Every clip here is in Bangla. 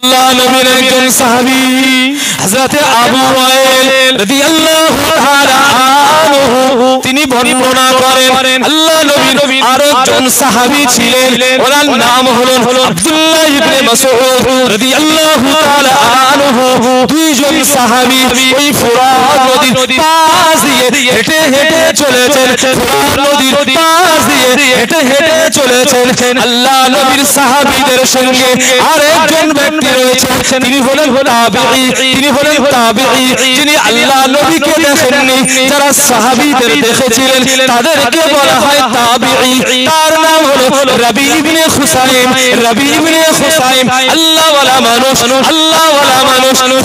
আল্লাহ নবীর একজন সাহাবী হযরত আবু ওয়াইল রাদিয়াল্লাহু তাআলা আনহু তিনি বর্ণনা করেন আল্লাহ নবীর আরেকজন সাহাবী ছিলেন ওনার নাম হলো আব্দুল্লাহ ইবনে মাসউদ রাদিয়াল্লাহু তাআলা আনহু দুইজন সাহাবী ওই ফুরাত নদীর পাশ দিয়ে হেঁটে হেঁটে চলেছেন ফুরাত নদীর পাশ দিয়ে হেঁটে হেঁটে চলেছেন আল্লাহ নবীর সাহাবীদের সঙ্গে আরেকজন ব্যক্তি রয়েছেন তিনি হলেন তাবিঈ যিনি আল্লাহ নবীকে দেখেননি যারা সাহাবীদের দেখেছিলেন তাদেরকে বলা হয় তাবিঈ তার নাম হলো রবি ইবনে খুসাইম আল্লাহ ওয়ালা মানুষ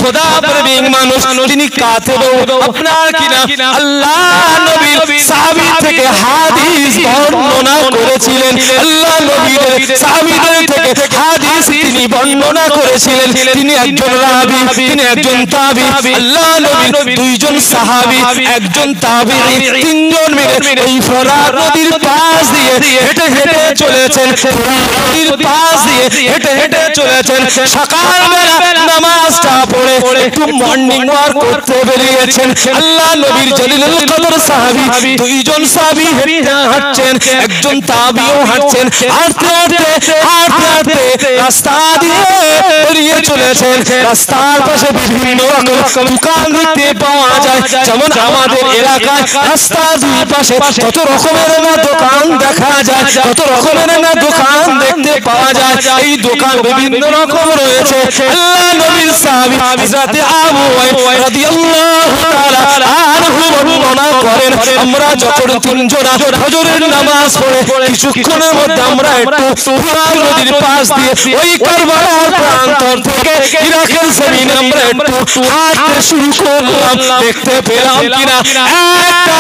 খোদা প্রেমিক মানুষ তিনি কাতেব আপনার কিনা আল্লাহ নবীর সাহাবী থেকে হাদিস বর্ণনা করেছিলেন আল্লাহ নবীর সাহাবীদের থেকে হাদিস তিনি বর্ণনা করেছিলেন তিনি একজন রাবী তিনি একজন তাবিঈ আল্লাহ নবীর দুইজন সাহাবী একজন তাবিঈ তিনজন মিলে এই ফোরাত নদীর পাশ দিয়ে হেঁটে হেঁটে চলেছেন নদীর পাশ দিয়ে হেঁটে হেঁটে চলেছেন সকালবেলা নামাজটা পড়ে একটু মর্নিং ওয়াক করতে বেরিয়েছেন আল্লাহ নবীর জলিলুল কদর সাহাবী দুইজন সাহাবী হেঁটে হাঁটছেন একজন তাবিঈও হাঁটছেন হাঁটতে হাঁটতে রাস্তা দিয়ে বেরিয়ে চলেছেন রাস্তার পাশে বিভিন্ন রকম দোকান দেখতে পাওয়া যায় যেমন আমাদের এলাকায় রাস্তার দুই পাশে কত রকমের না দোকান দেখা যায় কত রকমের না দোকান দেখতে পাওয়া যায় এই দোকান বিভিন্ন রকম রয়েছে আল্লাহ নবীর সাহাবী হযরত আবু ওয়াইল রাদিয়াল্লাহু তাআলা আনহু বর্ণনা করেন আমরা যখন তিনজনা ফজরের নামাজ পড়ে কিছুক্ষণের মধ্যে আমরা একটু ফুরাত নদীর পাশ দিয়ে ওই কারবালার প্রান্তর থেকে ইরাকের জমিনে আমরা একটু হাঁটতে শুরু করলাম দেখতে পেলাম কিনা একটা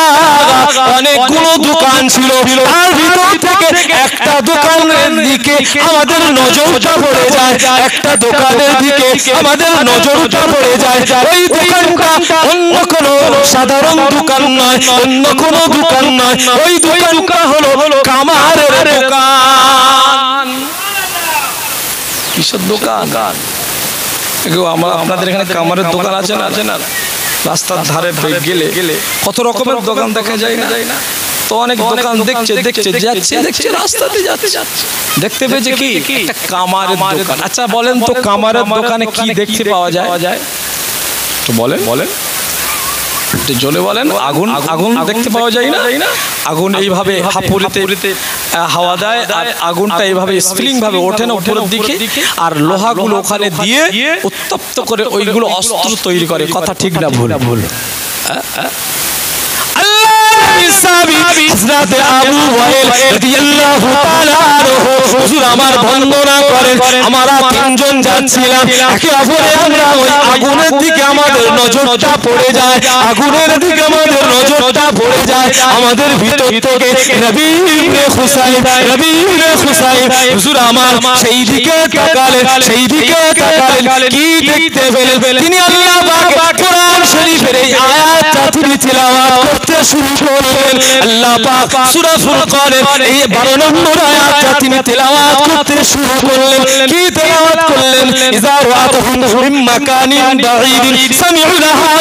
অনেকগুলো দোকান ছিল তার ভিতর থেকে একটা দোকানের দিকে আমাদের নজরটা পড়ে যায় একটা দোকানের দিকে আমাদের নজরটা পড়ে যায় ওই দোকানটা অন্য কোনো সাধারণ দোকান নয় অন্য কোনো দোকান নয় ওই দোকানটা হলো কামারের দোকান কিসের দোকান আপনাদের এখানে কামারের দোকান আছে না রাস্তার ধারে গেলে কত রকমের দোকান দেখা যায় না তো অনেক দোকান দেখছে রাস্তাতে যাচ্ছে দেখতে পেয়েছে কি একটা কামারের দোকান আচ্ছা বলেন তো কামারের দোকানে কি দেখতে পাওয়া যায় তো বলেন জলে বলেন আগুন দেখতে পাওয়া যায় না আগুন এইভাবে হাপুরিতে হাওয়া দেয় আর আগুনটা এইভাবে স্প্রিং ভাবে ওঠে না উপরের দিকে আর লোহাগুলো ওখানে দিয়ে উত্তপ্ত করে ওইগুলো অস্ত্র তৈরি করে কথা ঠিক না ভুল হযরত আবু ওয়াইল রাদিয়াল্লাহু তাআলা আনহু হুজুর আমার বন্দনা করেন আমরা তিনজন যাচ্ছিলাম একে অপরে আমরা ওই আগুনের দিকে আমাদের নজরটা পড়ে যায় আগুনের দিকে আমাদের নজরটা পড়ে যায় আমাদের ভিতর থেকে রবি ইবনে খুসাইম হুজুর আমার সেই দিকে তাকালেন কি দেখতে পেলেন তিনি আল্লাহ পাক কোরআন শরীফের এই আয়াতটা তিনি তিলাওয়াত করতে শুরু করলেন আল্লাহ পাক সূরা ফুরকানের এই 12 নম্বর আয়াতটা তিনি তেলাওয়াত করতে শুরু করলেন কি তেলাওয়াত করলেন ইযা রাআতুহুম মিন মাকানিন বাঈদিন সামি'ু লাহা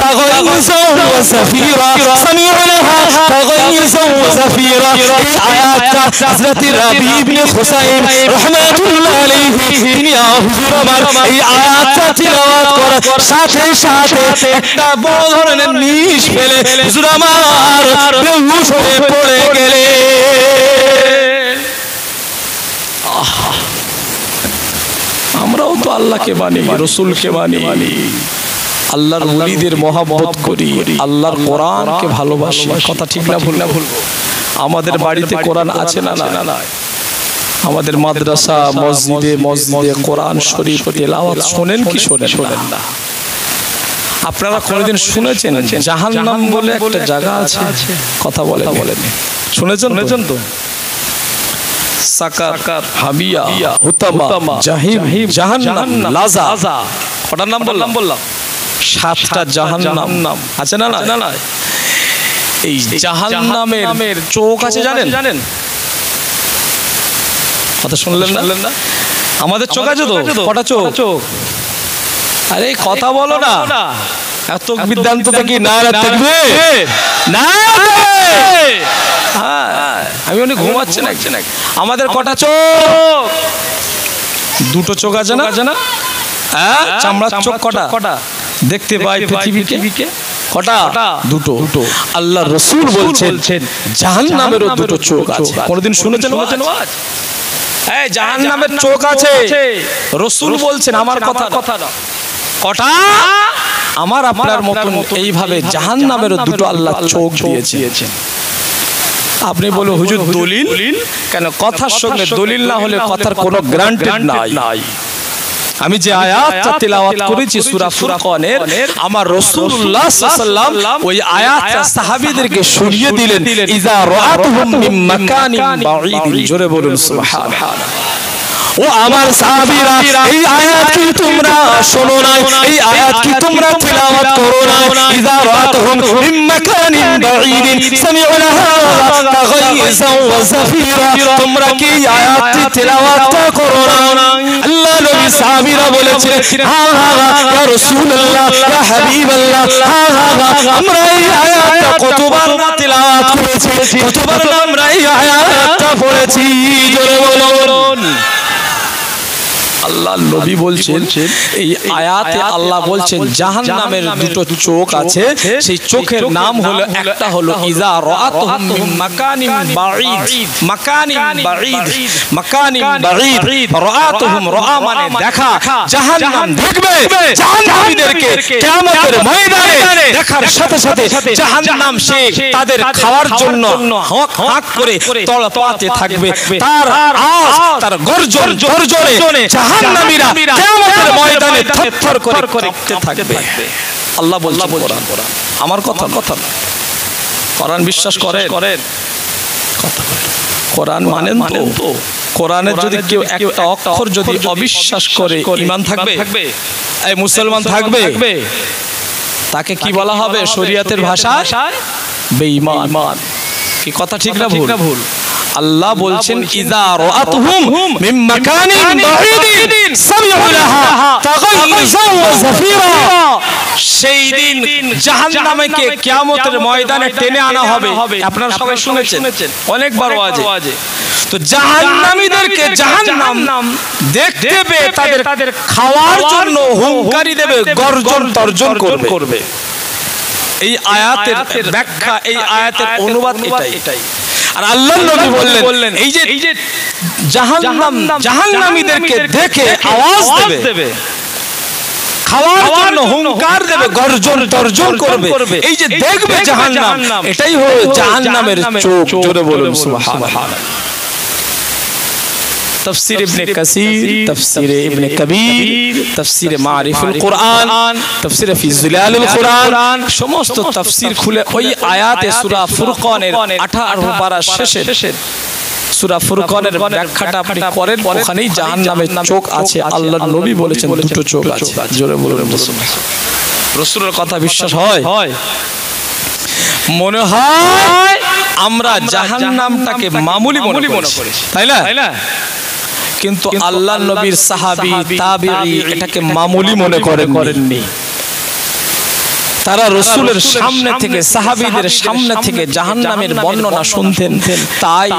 তাগায়ুযান ওয়া সাফীরা এই আয়াতটা হযরত রাবি ইবনে খুসাইম রাহমাতুল্লাহ আলাইহি তিনি হুজুর আমার এই আয়াতটা তেলাওয়াত করার সাথে একটা বড় ধরনের নিশ ফেলে হুজুর আমার বেহুশ হয়ে পড়ে গেলে আমরাও তো আল্লাহকে মানি রাসূলকে মানি আল্লাহর ওলিদের মহব্বত করি আল্লাহর কোরআনকে ভালোবাসি কথা ঠিক না ভুল আমাদের বাড়িতে কোরআন আছে না আমাদের মাদ্রাসা মসজিদে কোরআন শরীফ তেলাওয়াত শোনেন কি শোনেন না আপনারা কোনোদিন শুনেছেন জাহান্নাম বলে একটা জায়গা আছে কথা বলেন শুনেছেন তো সাকার হাবিয়া হুতামা জাহিম জাহান্নাম লাযা কটার নাম বললাম 7টা জাহান্নাম আছে না এই জাহান্নামের চোখ আছে জানেন কথা শুনলেন না আমাদের চোখ আছে তো? কটা চোখ? আরে কথা বলো না, এত বিদ্যান্ত থেকে নারা থাকবে না। আমি অনেক ঘুমাচ্ছি না। আমাদের কটা চোখ? দুটো চোখ আছে না? হ্যাঁ, চামড়ার চোখ কটা? দেখতে পাই পৃথিবীকে কটা? দুটো। আল্লাহ রাসূল বলছেন জাহান্নামেরও দুটো চোখ আছে। কোনদিন শুনেছেন? এই জাহান্নামের চোখ আছে, রাসূল বলছেন, আমার কথা না। কটা? আমার আপনার মতন এইভাবে জাহান্নামেরও দুটো আল্লাহ চোখ দিয়েছেন। আপনি বলো হুজুর দলিল কেন? কথার সঙ্গে দলিল না হলে কথার কোনো গ্যারান্টি নাই। আমি যে আয়াতটা তেলাওয়াত করেছি সূরা ফুরকানের, আমার রাসূলুল্লাহ সাল্লাল্লাহু আলাইহি ওয়াসাল্লাম ওই আয়াতটা সাহাবীদেরকে শুনিয়ে দিলেন। ইযা রাআতুহুম মিন মাকানিন বাঈদ, জোরে বলুন সুবহানাল্লাহ। ও আমার সাহাবীরা, এই আয়াত কি তোমরা শোনো না? এই আয়াত কি তোমরা তেলাওয়াত করো না? ইযা রাআতুহুম মিন মাকানিন বাঈদ সামি'ু লাহা তাগাইযান ওয়া যাফীরা, তোমরা কি আয়াতটি তেলাওয়াত করো না? আল্লাহ নবী সাহাবীরা বলেছিলেন, হ্যাঁ ইয়া রাসূলুল্লাহ, ইয়া হাবিবাল্লাহ, আমরা এই আয়াতটা কতবার না তেলাওয়াত করেছি, কতবার না আমরা এই আয়াতটা পড়েছি, জোরে বলুন। আল্লাহ নবী বলছেন এই আয়াতে আল্লাহ বলছেন জাহান্নামের দুটো চোখ আছে, সেই চোখের নাম হলো, একটা হলো ইযা রাআতুহুম মিন মাকানিন বাঈদ, মাকানিন বাঈদ, রাআতুহুম, রাআ মানে দেখা, জাহান্নাম দেখবে জাহান্নামীদেরকে কিয়ামতের ময়দানে দেখার সাথে সাথে জাহান্নাম সে তাদের খাওয়ার জন্য হাঁক করে তড়পাতে থাকবে, তার আওয়াজ, তার গর্জনে জাহান্নামীরা কিয়ামতের ময়দানে থরথর করে কাঁপতে থাকবে। আল্লাহ বলছেন কোরআন, আমার কথা না। কোরআন বিশ্বাস করেন? কথা বলেন। কোরআন মানেন তো? কোরআনের যদি কেউ একটা অক্ষর যদি অবিশ্বাস করে, ঈমান থাকবে? এই মুসলমান থাকবে? তাকে কি বলা হবে শরীয়তের ভাষায়? বেঈমান। কি কথা ঠিক না ভুল? আল্লাহ বলছেন ইযা রাআতুহুম মিন মাকানিন বাঈদিন সামি'ু লাহা তাগাইযান ওয়া যাফীরা, সেই দিন জাহান্নামকে কিয়ামতের ময়দানে টেনে আনা হবে। আপনারা সবাই শুনেছেন অনেকবার ওয়াজে। তো জাহান্নামীদেরকে জাহান্নাম দেখতে পেয়ে তাদের খাওয়ার জন্য হুঙ্কারি দেবে, গর্জন তর্জন করবে। এই আয়াতের ব্যাখ্যা, এই আয়াতের অনুবাদ এটাই। আর আল্লাহর নবী বললেন এই যে জাহান্নামীদেরকে দেখে আওয়াজ দেবে, খাওয়ার জন্য হুঙ্কার দেবে, গর্জন তর্জন করবে। এই যে দেখবে জাহান্নাম, এটাই হলো জাহান্নামের চোখ, জোরে বলুন সুবহানাল্লাহ। তাফসীর ইবনে কাসীর, তাফসীর ইবনে কবীর, তাফসীর মারিফুল কোরআন, তাফসীর ফি জিলালিল কোরআন, সমস্ত তাফসীর খুলে ওই আয়াতে সূরা ফুরকানের 18 পারা শেষে সূরা ফুরকানের ব্যাখ্যাটা আপনি করেন, ওখানেই জাহান্নামের চোখ আছে। আল্লাহর নবী বলেছেন দুটো চোখ আছে, জোরে বলুন সুবহানাল্লাহ। রাসূলের কথা বিশ্বাস হয়? মনে হয় আমরা জাহান্নামটাকে মামুলি মনে করেছি, তাই না? কিন্তু আল্লাহর নবীর সাহাবী তাবেঈ এটাকে মামুলি মনে করেননি। তারা রাসূলের সামনে থেকে, সাহাবীদের সামনে থেকে জাহান্নামের বর্ণনা শুনতেন। তাই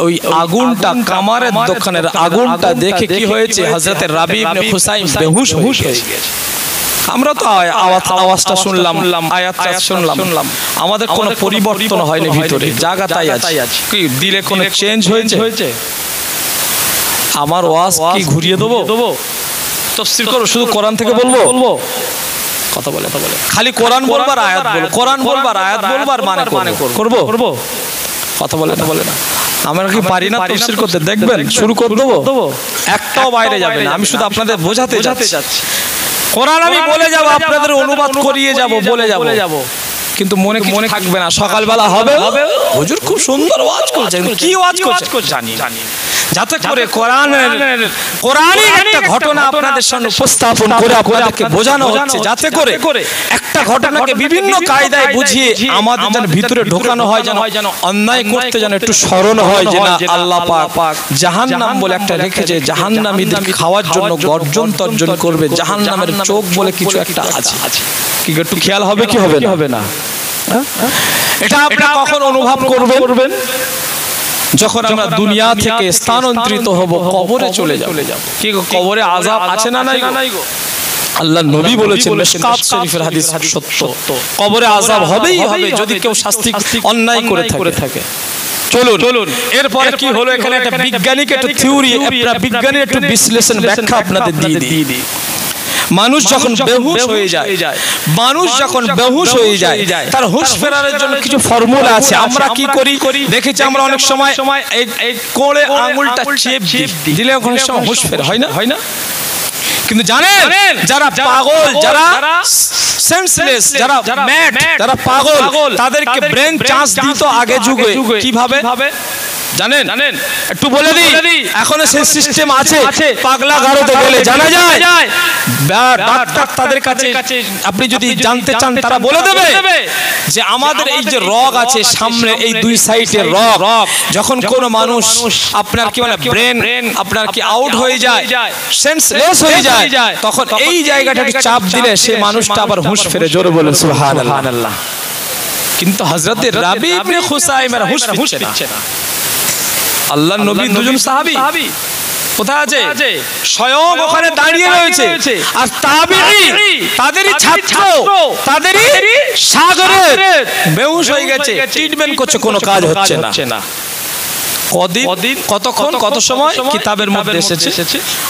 ওই আগুনটা, কামারের দোকানের আগুনটা দেখে কি হয়েছে, হযরত রাবি ইবনে হুসাইন বেহুশ হয়ে গেছে। আমরা তো আওয়াজটা শুনলাম, আয়াতটা শুনলাম, আমাদের কোনো পরিবর্তন হয়নি, ভিতরে জায়গাটাই আছে। কি দিলে কোনো চেঞ্জ হয়েছে? আমার ওয়াজ কি ঘুরিয়ে দেবো? তাফসীর করো, শুধু কোরআন থেকে বলবো? কথা বলে খালি কোরআন বলবার আয়াত বলবো, কোরআন বলবার আয়াত বলবার মানে করব? কথা বলে না। আমরা কি পারি না তাফসীর করতে? দেখবেন শুরু করে দেবো, একটাও বাইরে যাবে না। আমি শুধু আপনাদের বোঝাতে যাচ্ছি। কোরআন আমি বলে যাব, আপনাদের অনুবাদ করিয়ে যাব, বলে যাব, কিন্তু মনে থাকবে না। সকালবেলা হবে হুজুর খুব সুন্দর ওয়াজ করছেন, কি ওয়াজ করছেন জানি, যাতে করে কোরআনের একটা ঘটনা আপনাদের সামনে উপস্থাপন করে আপনাদেরকে বোঝানো হচ্ছে, যাতে করে একটা ঘটনাকে বিভিন্ন কায়দায় বুঝিয়ে আমাদের যেন ভিতরে ঢোকানো হয়, যেন অন্যায় করতে যেন একটু স্মরণ হয় যে না আল্লাহ পাক জাহান্নাম বলে একটা রেখেছে, জাহান্নামীদের খাওয়ার জন্য গর্জন তর্জন করবে, জাহান্নামের চোখ বলে কিছু একটা আছে। কি একটু খেয়াল হবে কি হবে না? এটা আপনারা কখন অনুভব করবেন? যখন আমরা দুনিয়া থেকে স্থানান্তরিত হব, কবরে চলে যাব। কি কবরে আযাব আছে না নাই গো? আল্লাহর নবী বলেছেন, মিশকাত শরীফের হাদিস সত্য, কবরে আযাব হবেই হবে যদি কেউ শাস্তি অন্যায় করে থাকে। চলুন এরপরে কি হলো, এখানে একটা বিজ্ঞানিক একটা থিওরি, একটা বিজ্ঞানের একটু বিশ্লেষণ ব্যাখ্যা আপনাদের দিয়ে দিই। মানুষ যখন বেহুশ হয়ে যায়, তার হুঁশ ফেরানোর জন্য কিছু ফর্মুলা আছে। আমরা কি করি দেখেছি, আমরা অনেক সময় এই কোড়ে আঙুলটা চেপ দিলে অনেক সময় হুঁশ ফেরে, হয় না? কিন্তু জানেন যারা পাগল, যারা সেন্সলেস, যারা ম্যাড, যারা পাগল, তাদেরকে ব্রেন চান্স দিত আগে যুগে। কিভাবে জানেন? একটু বলে দিই। এখনো সেই সিস্টেম আছে। পাগলা গারদে গেলে জানা যায়, ডাক্তার তাদের কাছে আপনি যদি জানতে চান তারা বলে দেবে যে আমাদের এই যে রগ আছে সামনে, এই দুই সাইডের রগ, যখন কোনো মানুষ আপনার কি মানে ব্রেন আপনার কি আউট হয়ে যায়, সেন্সলেস হয়ে যায়, তখন এই জায়গাটাকে চাপ দিলে সেই মানুষটা আবার হুঁশ ফেরে। জোরে বলেন সুবহানাল্লাহ। কিন্তু হযরত রাবি ইবনে খুসাইমের হুঁশ ফিরছে না। আল্লাহর নবী দুজন সাহাবী কোথায় আছে? স্বয়ং ওখানে দাঁড়িয়ে রয়েছে। আর তাবেঈ তাদেরই ছাত্র, তাদেরই শাগির্দ বেহুশ হয়ে গেছে, ট্রিটমেন্ট করছে, কোনো কাজ হচ্ছে না। কদিন, কতক্ষণ, কত সময় কিতাবের মধ্যে এসেছে।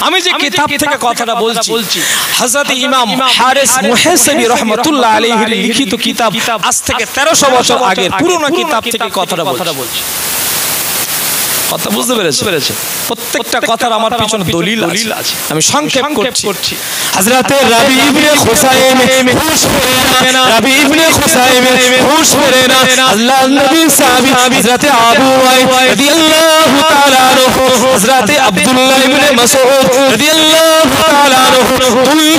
আমি যে কিতাব থেকে কথাটা বলছি, হযরত ইমাম হারিস মুহাসিবি রাহমাতুল্লাহ আলাইহির লিখিত কিতাব, আজ থেকে 1300 বছর আগের পুরনো কিতাব থেকে কথাটা বলছি। কথা বুঝতে পেরেছে? প্রত্যেকটা কথার আমার পিছনে দলিল আছে। আমি সংক্ষেপ করছি। হযরত রাবি ইবনে খুসাইম হুশ ফেরে না, রাবি ইবনে খুসাইম হুশ ফেরে না। আল্লাহর নবীর সাহাবী হযরত আবু ওয়াইল রাদিয়াল্লাহু তাআলা আনহু, হযরত আব্দুল্লাহ ইবনে মাসউদ রাদিয়াল্লাহু তাআলা আনহু,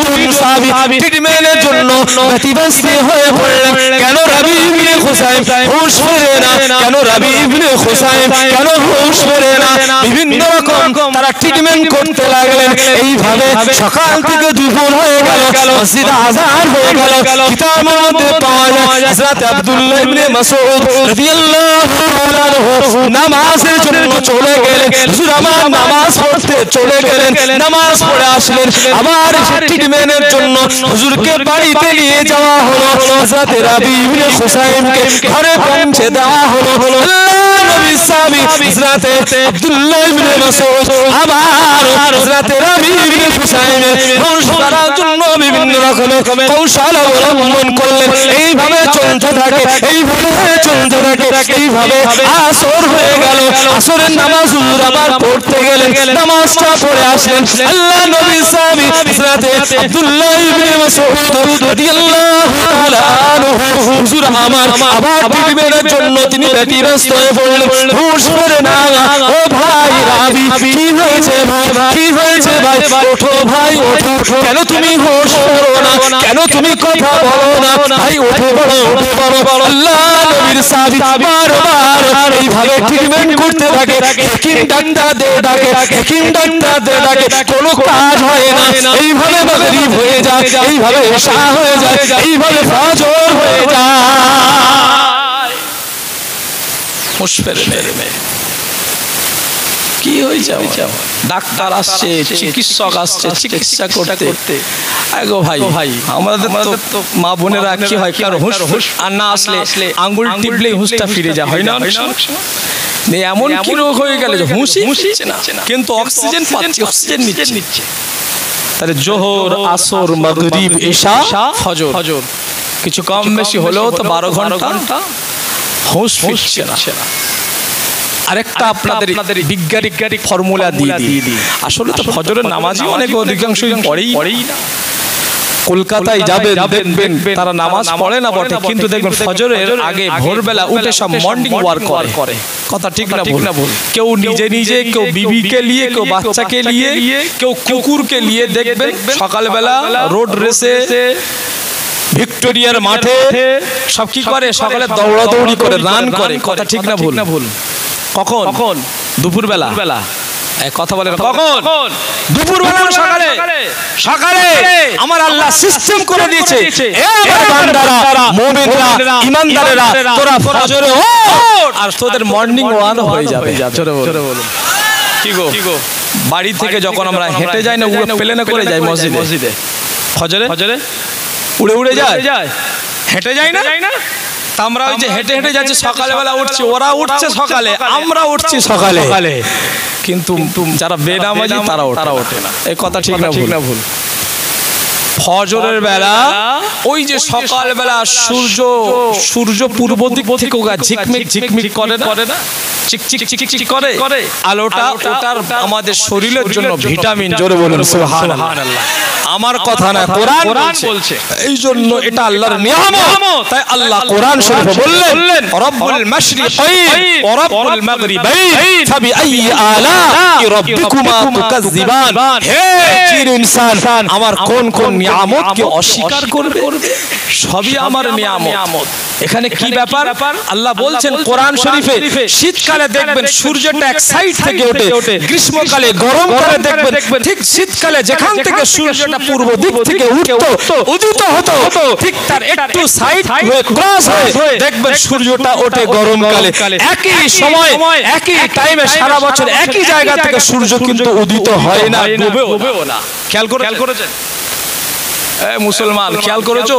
দুই সাহাবী ট্রিটমেন্টের জন্য ব্যতিব্যস্ত হয়ে পড়লেন। কেন রাবি ইবনে খুসাইম হুশ ফেরে না? কেন রাবি ইবনে খুসাইম কেন হুশ ফেরে না? বিভিন্ন রকম তারা ট্রিটমেন্ট করতে লাগলেন। এইভাবে সকাল থেকে দুপুর হয়ে গেল, মসজিদ আযান হয়ে গেল। কিতাবের মধ্যে পাওয়া যায় হযরত আব্দুল্লাহ ইবনে মাসউদ রাদিয়াল্লাহু তাআলা আনহু নামাজের জন্য চলে গেলেন। হুজুর আমার নামাজ পড়তে চলে গেলেন, নামাজ পড়ে আসলেন, আবার ট্রিটমেন্টের জন্য হুজুরকে বাড়িতে নিয়ে যাওয়া হলো। হযরত রাবি ইবনে খুসাইমকে ঘরে পৌঁছে দেওয়া হলো। আল্লাহর নবীর সাহাবী হযরত আব্দুল্লাহ ইবনে মাসউদ আবার হযরত রাবি ইবনে খুসাইমের হুঁশ ফেরার জন্য বিভিন্ন রকমের কৌশল অবলম্বন করলেন। এইভাবে চলতে থাকে, এইভাবে আসর হয়ে গেল। আসরের নামাজ হুজুর আবার পড়তে গেলেন, নামাজটা পড়ে আসলেন। আল্লাহর নবীর সাহাবী হযরত আব্দুল্লাহ ইবনে মাসউদ রাদিয়াল্লাহু তাআলা আনহু, হুজুর আমার আবার ট্রিটমেন্টের জন্য তিনি ব্যতিব্যস্ত হয়ে পড়লেন, হুঁশ ফেরে না। ও ভাই রাবি, কি হয়েছে ভাই? ওঠো ভাই, ওঠো। কেন তুমি হুঁশ ফেরো না? কেন তুমি কথা বলো না? ভাই ওঠো বড়। আল্লাহর নবীর সাহাবী বারবার এইভাবে ট্রিটমেন্ট করতে থাকে। হেকিম ডাক্তার দে ডাকে, কোনো কাজ হয় না। এইভাবে মাগরিব হয়ে যায়, এইভাবে ইশা হয়ে যায়, এইভাবে ফজর হয়ে যায়। হুঁশ ফেরে না। কি হয়েছে? ডাক্তার আসছে, চিকিৎসক আসছে চিকিৎসা করতে। আগো ভাই, আমাদের তো মা বোনেরা কি হয়, কারো হুঁশ আর না আসলে আঙ্গুল টিপলে হুঁশটা ফিরে যায়, হয় না? এমন কি রোগ হয়ে গেল যে হুঁশই ফিরছে না, কিন্তু অক্সিজেন নিচ্ছে। তাহলে জোহর, আসর, মাগরিব, ইশা, ফজর কিছু কম বেশি হলেও তো 12 ঘন্টা হুঁশ ফিরছে না। আরেকটা আপনাদের বিজ্ঞানিক ফর্মুলা দিয়ে দিই। আসলে তো ফজরের নামাজই অনেক অধিকাংশই পড়েই না। কলকাতায় যাবেন, দেখবেন তারা নামাজ পড়ে না বটে, কিন্তু দেখবেন ফজরের আগে ভোরবেলা উঠে সব মর্নিং ওয়াক করে। কথা ঠিক না ভুল? কেউ নিজে নিজে, কেউ বিবিকে নিয়ে, কেউ বাচ্চাকে নিয়ে, কেউ কুকুরকে নিয়ে দেখবেন সকালবেলা রোড রেসে ভিক্টোরিয়ার মাঠে সব কি করে, সকালে দৌড়াদৌড়ি করে, রান করে। কথা ঠিক না ভুল? কখন? দুপুরবেলা। কথা বলে কখন? দুপুরবেলা। সকালে আমার আল্লাহ সিস্টেম করে দিয়েছে, মুমিনরা, ঈমানদারেরা, তোরা ফজরে ওঠ আর তোদের মর্নিং ওয়াক হয়ে যাবে। জোরে বলুন। কি গো, বাড়ি থেকে যখন আমরা হেঁটে যাই না, উড়ে প্লেনে করে যাই মসজিদে, ফজরে উড়ে যায়, হেঁটে যাই না? আমরা ওই যে হেঁটে হেঁটে যাচ্ছি, সকালবেলা উঠছি, ওরা উঠছে সকালে, আমরা উঠছি সকালে, কিন্তু যারা বেনামাজি তারা ওঠে না। এই কথা ঠিক না ভুল? ফজরের বেলা ওই যে সকালবেলা সূর্য পূর্ব দিক থেকে ঝিকমিক করে না, চিকচিক করে আলোটা, ওটার আমাদের শরীরের জন্য ভিটামিন। জোরে বলুন সুবহানাল্লাহ। আমার কথা না, কোরআন বলছে। এই জন্য এটা আল্লাহর নিয়ামত, তাই আল্লাহ কোরআন শরীফে বললেন রব্বুল মাশরিকাইন ওয়া রব্বুল মাগরিবাইন ফাবিআইয়ি আলা'i রাব্বিকুমা তুকাজ্জিবান। হে জিন ইনসান, আমার কোন নিয়ামতকে অস্বীকার করবে? সবই আমার নিয়ামত। এখানে কি ব্যাপার আল্লাহ বলছেন কোরআন শরীফে, শীতকালে দেখবেন সূর্যটা এক সাইড থেকে ওঠে, গ্রীষ্মকালে গরমকালে দেখবেন ঠিক শীতকালে যেখান থেকে সূর্যটা পূর্ব দিক থেকে উদিত হতো, ঠিক তার একটু সাইড হয়ে ক্রস হয়ে দেখবেন সূর্যটা ওঠে গরমকালে। একই সময় একই টাইমে সারা বছর একই জায়গা থেকে সূর্য কিন্তু উদিত হয় না, ডুবেও না। খেয়াল করেছেন মুসলমান? খেয়াল করেছো?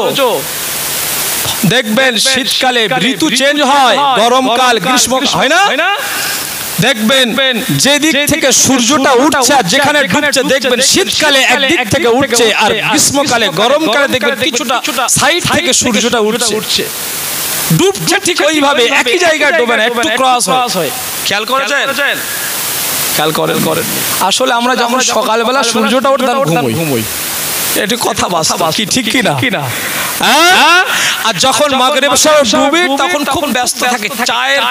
দেখবেন শীতকালে ঋতু চেঞ্জ হয়, গরমকাল গ্রীষ্ম হয় না? দেখবেন যে দিক থেকে সূর্যটা উঠছে আর যেখানে ডুবছে, দেখবেন শীতকালে একদিক থেকে উঠছে আর গ্রীষ্মকালে গরমকালে দেখবেন কিছুটা সাইড থেকে সূর্যটা উঠছে, ডুবছে ঠিক ওইভাবে একই জায়গায় ডুবে না, একটু ক্রস হয়। খেয়াল করেছেন? খেয়াল করেন। আসলে আমরা যখন সকালবেলা সূর্যটা ওঠে তখন ঘুমোই, এটি কথা বাস্তব, কি ঠিক কিনা? আর যখন মাগরিবের সময় ডুবে তখন খুব ব্যস্ত থাকে, চায়ের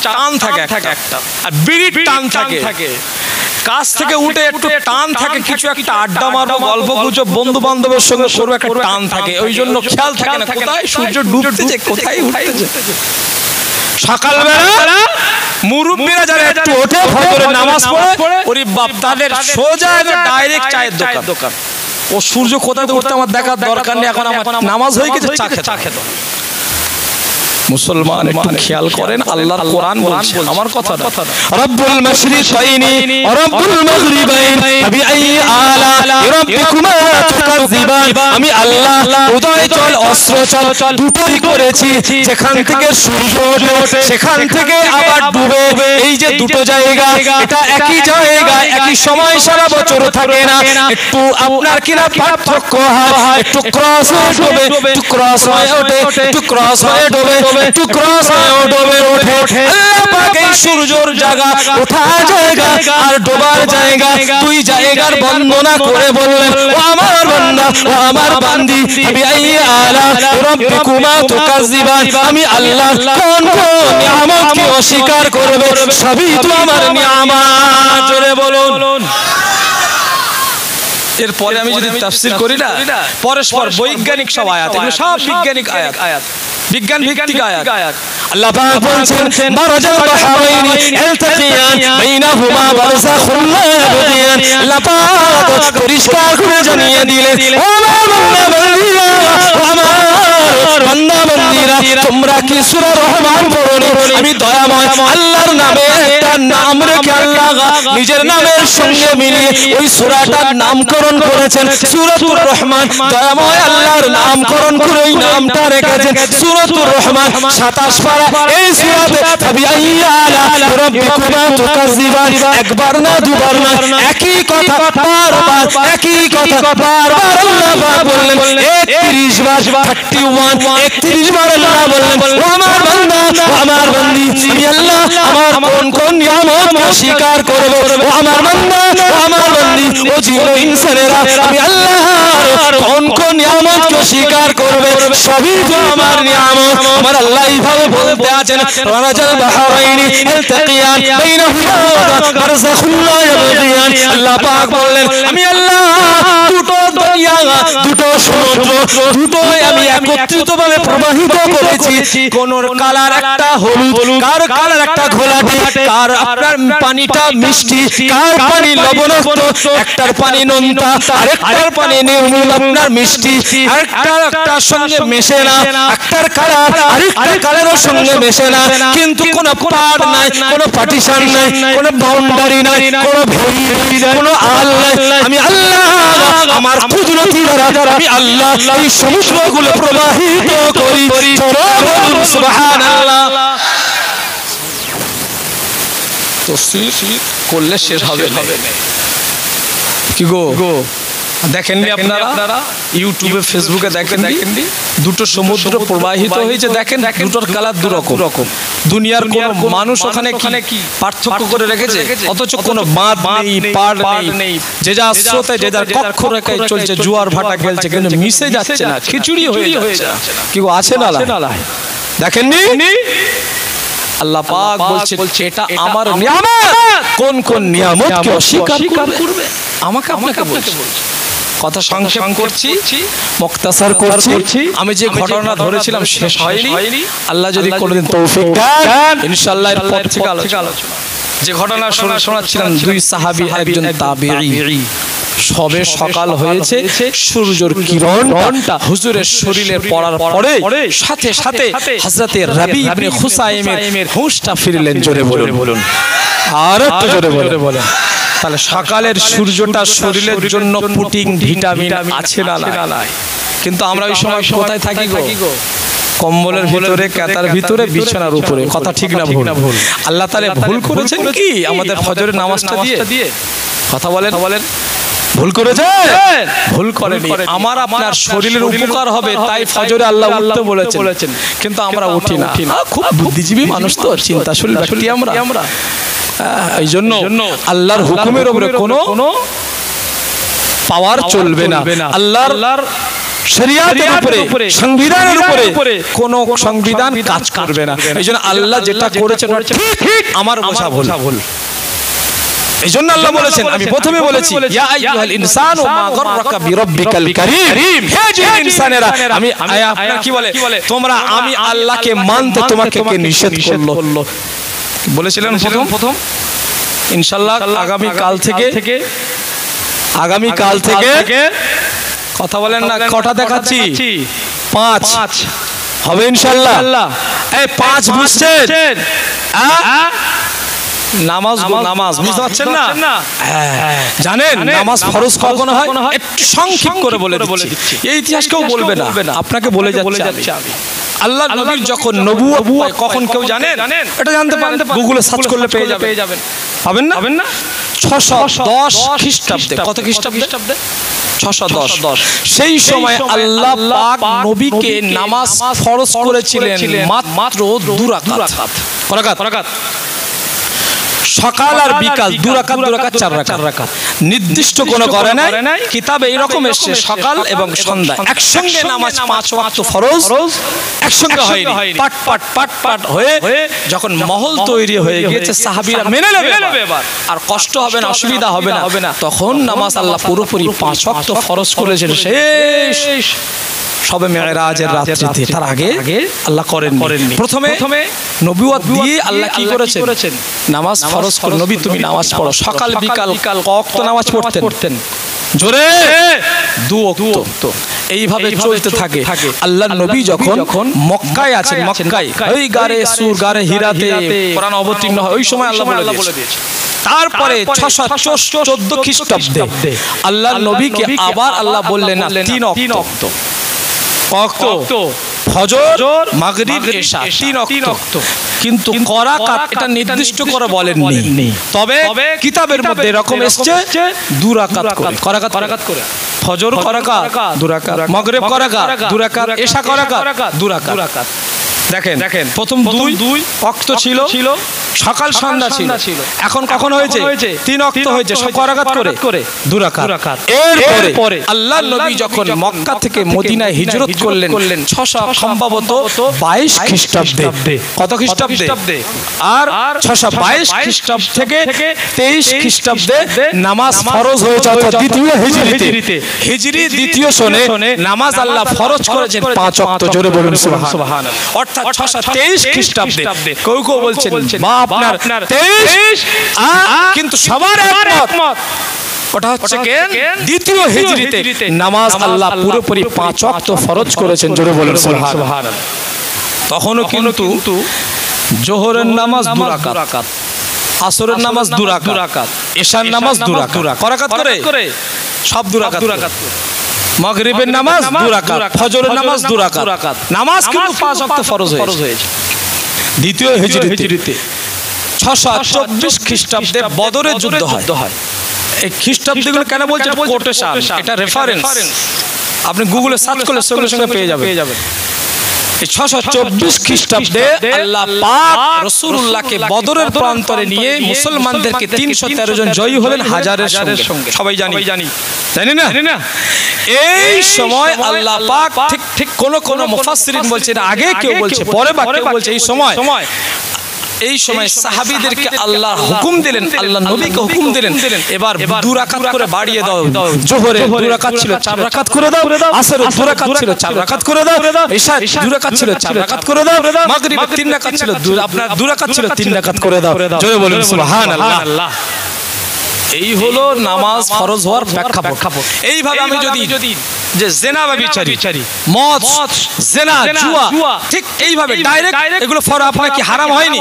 টান থাকে একটা, আর বিড়ির টান থাকে, কাজ থেকে উঠে একটু টান থাকে, কিছু একটা আড্ডা মারবো, গল্প গুজব, বন্ধু বান্ধবের সঙ্গে করবো, একটা টান থাকে। ওই জন্য খেয়াল থাকে না কোথায় সূর্য ডুবতেছে, কোথায় উঠতেছে। সকালবেলা মুরব্বীরা যারা একটু ওঠে, ফজরের নামাজ পড়ে, ওরে বাপ, তাদের সোজা ডাইরেক্ট চায়ের দোকান। ও সূর্য কোথায় উঠতে আমার দেখার দরকার নেই, এখন আমার নামাজ হয়ে গেছে, চা খেত। মুসলমান একটু খেয়াল করেন, আল্লাহর কোরআন বলছে, আমার কথা না। রব্বুল মাশরিকাইনি ওয়া রব্বুল মাগরিবাইন ফাবিআইয়ি আলা'i রাব্বিকুমা তুকাজ্জিবান। আমি আল্লাহ উদয় জল অস্ত্র চল দুটোই করেছি, যেখান থেকে সূর্য ওঠে সেখান থেকে আবার ডুবে, এই যে দুটো জায়গা, এটা একই জায়গা, একই সময় সারা বছর থাকে না, একটু আপনার কিনা পার্থক্য হয়, একটু ক্রস হয়ে ডুবে, একটু ক্রস হয়ে ওঠে, একটু ক্রস হয়ে ডুবে, একটু ক্রস হয়ে ডুবে ওঠে। আল্লাহ পাক এই সূর্যের জায়গা, ওঠা জায়গা আর ডোবার জায়গা, দুই জায়গার বর্ণনা করে বললেন, ও আমার বান্দা, ও আমার বান্দি, ফাবিআইয়ি আলা'i রাব্বিকুমা তুকাজ্জিবান। আমি আল্লাহ কোন নিয়ামতকে অস্বীকার করবে? সবই তো আমার নিয়ামত। জোরে বলুন। এরপরে আমি যদি তাফসীর করি না, পরস্পর বৈজ্ঞানিক সব আয়াত, এগুলো সব বিজ্ঞানিক আয়াত, বিজ্ঞান ভিত্তিক আয়াত। আল্লাহ পাক বলেন মারাজাল বাহরাইনি ইলতাকিয়ান বাইনাহুমা বারযাখুন লা ইয়াবগিয়ান। আল্লাহ পাক পরিষ্কার করে জানিয়ে দিলেন, ও বান্দা বান্দীরা, তোমরা কি সূরা রহমান পড়ো? আমি দয়াময় আল্লাহর নামে একটা নাম রেখে আল্লাহ নিজের নামের সঙ্গে মিলিয়ে ওই সূরাটার নামকরণ করেছেন সূরাতুর রহমান। দয়াময় আল্লাহর নামকরণ করে ওই নামটা রেখেছেন সূরাতুর রহমান। 27 পারা এই সূরাতে ফাবিআইয়ি আলা'i রাব্বিকুমা তুকাজ্জিবান, একবার না দুবার না, একই কথা বারবার, একই কথা বারবার আল্লাহ পাক বললেন 31 বার, 31 31 বার আল্লাহ বললেন, ও আমার বান্দা, ও আমার বান্দি, আমি আল্লাহ আমার কোন নিয়ামত স্বীকার করবে? ও আমার বান্দা, ও আমার বান্দি, ও জিন ইনসানেরা, আমি আল্লাহ কোন নিয়ামতকে স্বীকার করবে? সবই তো আমার নিয়ামত। আমার আল্লাহ এইভাবে বলতে আছেন রাজাল বাহরাইনি ইলতাকিয়ান বাইনাহুমা বারযাখুন লা ইয়াবগিয়ান। আল্লাহ পাক বললেন আমি আল্লাহ দুটো দরিয়া দুটো সমুদ্র দুটোই আমি একত্রিতভাবে প্রবাহিত করেছি। কোনর কালার একটা হলুদ, কার কালার একটা ঘোলাটে, কার আপনার পানিটা মিষ্টি, কার পানি লবণাক্ত, একটার পানি নোনতা, আরেকটার পানি নির্মল আপনার মিষ্টি, একটার সঙ্গে মেশে না, একটার কালার আরেকটার কালারের সঙ্গে মেশে না। কিন্তু কোনো পার নাই, কোনো পার্টিশন নাই, কোনো বাউন্ডারি নাই, কোনো ভেরি নাই, কোনো আল নাই। আমি আল্লাহ আমার কুদরতি দ্বারা আমি আল্লাহ এই সমুদ্রগুলো প্রবাহিত করি। সুবহানাল্লাহ। তসবিহ করলে শেষ হবে না। কি গো দেখেননি আপনারা ইউটিউবে ফেসবুকে দেখেননি দুটো সমুদ্র প্রবাহিত হয়েছে, দেখেন দুটোর কালার দুরকম। দুনিয়ার কোন মানুষ ওখানে কি পার্থক্য করে রেখেছে? অথচ কোনো বাঁধ নেই, পার নেই, যে যা স্রোতে যে যার কক্ষ রেখায় চলছে, জোয়ার ভাটা খেলছে, কিন্তু মিশে যাচ্ছে না, খিচুড়ি হয়ে যাচ্ছে। কি গো আছে না দেখেননি? আল্লাহ পাক বলছে এটা আমার নিয়ামত। কোন কোন নিয়ামতকে অস্বীকার করবে? আমাকে আপনাকে বলছে। কথা সংক্ষেপ করছি, মুক্তাসার করছি। আমি যে ঘটনা ধরেছিলাম শেষ হয়নি। আল্লাহ যদি কোনোদিন তৌফিক দেন ইনশাআল্লাহ এর পর থেকে আলোচনা। যে ঘটনা শোনাচ্ছিলাম দুই সাহাবী একজন তাবেঈ। সবে সকাল হয়েছে, সূর্যের কিরণটা হুজুরের শরীরে পড়ার পরে সাথে সাথে হযরতে রবি ইবনে খুসাইমের হুঁশটা ফিরলেন। জোরে বলুন, আর একটু জোরে বলুন। তাহলে সকালের সূর্যটা শরীরের জন্য প্রোটিন ভিটামিন আছে না নাই? কিন্তু আমরা ওই সময় কোথায় থাকি গো? কম্বলের ভিতরে, কাতার ভিতরে, বিছানার উপরে। কথা ঠিক না ভুল? আল্লাহ তাআলা ভুল করেছেন কি আমাদের ফজরের নামাজটা দিয়ে? কথা বলেন ভুল করেছে? ভুল করেনি। আমার আপনার শরীরের উপকার হবে তাই ফজরে আল্লাহ উঠতে বলেছেন, কিন্তু আমরা উঠি না। খুব বুদ্ধিজীবী মানুষ তো, চিন্তাশীল ব্যক্তি আমরা। এই জন্য আল্লাহর হুকুমের উপরে কোনো পাওয়ার চলবে না। আল্লাহর শরিয়াতের উপরে, সংবিধানের উপরে কোনো সংবিধান কাজ করবে না। এই জন্য আল্লাহ যেটা করেছেন ঠিক, আমার বোঝা ভুল। এই জন্য আল্লাহ বলেছেন, আমি প্রথমে বলেছি ইয়া আইয়ুহাল ইনসানু মা গাররাকা বিরাব্বিকাল কারীম। হে জিন ইনসানেরা, আমি আপনারা কি বলে তোমরা আমি আল্লাহকে মানতে তোমাকে কে নিষেধ করলো? বলেছিলেন প্রথম ইনশাআল্লাহ আগামী কাল থেকে কথা বলেন না, কটা দেখাচ্ছি? 5 হবে ইনশাআল্লাহ। এই 5 বুঝছেন? নামাজ বুঝতে পারছেন না? জানেন নামাজ ফরজ কখন হয়? একটু সংক্ষেপ করে বলে দিচ্ছি, এই ইতিহাস কেউ বলবে না, আপনাকে বলে যাচ্ছি আমি। আল্লাহ নবীর যখন নবুয়ত হয় কখন কেউ জানেন? এটা জানতে পারেন, গুগলে সার্চ করলে পেয়ে যাবেন। পাবেন না? 610 খ্রিস্টাব্দে। কত খ্রিস্টাব্দে? 610। সেই সময় আল্লাহ পাক নবীকে নামাজ ফরজ করেছিলেন মাত্র 2 রাকাত। কত রাকাত? সকাল আর বিকাল 2 রাকাত 4 রাকাত। নির্দিষ্ট কোনো করে নাই। কিতাবে এরকম এসেছে সকাল এবং সন্ধ্যা একসঙ্গে নামাজ 5 ওয়াক্ত ফরজ একসঙ্গে হয়নি। পাট হয়ে যখন মহল তৈরি হয়ে গেছে, সাহাবীরা মেনে নেবে এবার, আর কষ্ট হবে না, অসুবিধা হবে না, তখন নামাজ আল্লাহ পুরোপুরি 5 ওয়াক্ত ফরজ করেছেন শেষ সবে মেরাজের রাত্রিতে। তার আগে আল্লাহ করেননি। প্রথমে নবুয়ত দিয়ে আল্লাহ কি করেছেন? নামাজ ফরজ করে, নবী তুমি নামাজ পড়ো। সকাল বিকাল ওয়াক্ত নামাজ পড়তেন, জোরে 2 ওয়াক্ত। এইভাবে চলতে থাকে। আল্লাহর নবী যখন মক্কায় আছেন, মক্কায় ওই গারে সুর, গারে হিরাতে কোরআন অবতীর্ণ হয়, ওই সময় আল্লাহ বলে দিয়েছে। তারপরে 614 খ্রিস্টাব্দে আল্লাহর নবীকে আবার আল্লাহ বললেন না 3 ওয়াক্ত। ফজর, মাগরিব, এশা 3 ওয়াক্ত। কিন্তু করাকাত এটা নির্দিষ্ট করে বলেননি, তবে কিতাবের মধ্যে এরকম এসেছে 2 রাকাত করে। করাকাত করে ফজর করাকাত 2 রাকাত, মাগরিব করাকাত 2 রাকাত, এশা করাকাত 2 রাকাত। দেখেন প্রথম 2 ওয়াক্ত ছিল সকাল সন্ধ্যা ছিল। এখন কখন হয়েছে? 3 ওয়াক্ত হয়েছে, সব কয় রাকাত করে? 2 রাকাত। এরপরে আল্লাহর নবী যখন মক্কা থেকে মদিনায় হিজরত করলেন 600 সম্ভবত 22 খ্রিস্টাব্দে। কত খ্রিস্টাব্দে? আর 622 খ্রিস্টাব্দ থেকে 23 খ্রিস্টাব্দে নামাজ ফরজ হয়েছে, অর্থাৎ দ্বিতীয় হিজরিতে। হিজরি দ্বিতীয় সনে নামাজ আল্লাহ ফরজ করেছেন 5 ওয়াক্ত। জোরে বলুন সুবহানাল্লাহ। অর্থাৎ 623 খ্রিস্টাব্দে। কেউ কেউ বলছেন বা আপনার 23, কিন্তু সবার একমত ওটা হচ্ছে দ্বিতীয় হিজরিতে নামাজ আল্লাহ পুরোপুরি 5 ওয়াক্ত ফরজ করেছেন। জোরে বলুন সুবহানাল্লাহ। তখনও কিন্তু জোহরের নামাজ 2 রাকাত, আসরের নামাজ 2 রাকাত, এশার নামাজ 2 রাকাত। কয় রাকাত করে? সব 2 রাকাত। মাগরিবের নামাজ 2 রাকাত, ফজরের নামাজ 2 রাকাত। নামাজ কিন্তু 5 ওয়াক্ত ফরজ হয়েছে দ্বিতীয় হিজরিতে। 624 খ্রিস্টাব্দে বদরের যুদ্ধ হয়। এই খ্রিস্টাব্দগুলো কেন বলছেন? কোটেশন, এটা রেফারেন্স। আপনি গুগলে সার্চ করলে সঙ্গে সঙ্গে পেয়ে যাবেন। 624 খ্রিস্টাব্দে আল্লাহ পাক রাসূলুল্লাহকে বদরের প্রান্তরে নিয়ে মুসলমানদেরকে 313 জন জয়ী হলেন হাজারের সঙ্গে। সবাই জানি না? এই সময় আল্লাহ পাক ঠিক কোন মুফাসসিরিন বলছেন আগে, কেউ বলছে পরে, বা কেউ বলছে এই সময় সাহাবীদেরকে আল্লাহ হুকুম দিলেন, আল্লাহ নবীকে হুকুম দিলেন, এবার 2 রাকাত করে বাড়িয়ে দাও। জোহরে 2 রাকাত ছিল 4 রাকাত করে দাও, আসরে 2 রাকাত ছিল 4 রাকাত করে দাও, ইশা 2 রাকাত ছিল 4 রাকাত করে দাও, মাগরিবে 3 রাকাত ছিল, আপনার 2 রাকাত ছিল 3 রাকাত করে দাও। জোরে বলুন সুবহানাল্লাহ। এই হলো নামাজ ফরজ হওয়ার প্রেক্ষাপট। এইভাবে আমি যদি যে জেনা বা বিচারি, মদ, জেনা, জুয়া, ঠিক এইভাবে ডাইরেক্ট এগুলো ফরজ আপনার কি হারাম হয়নি?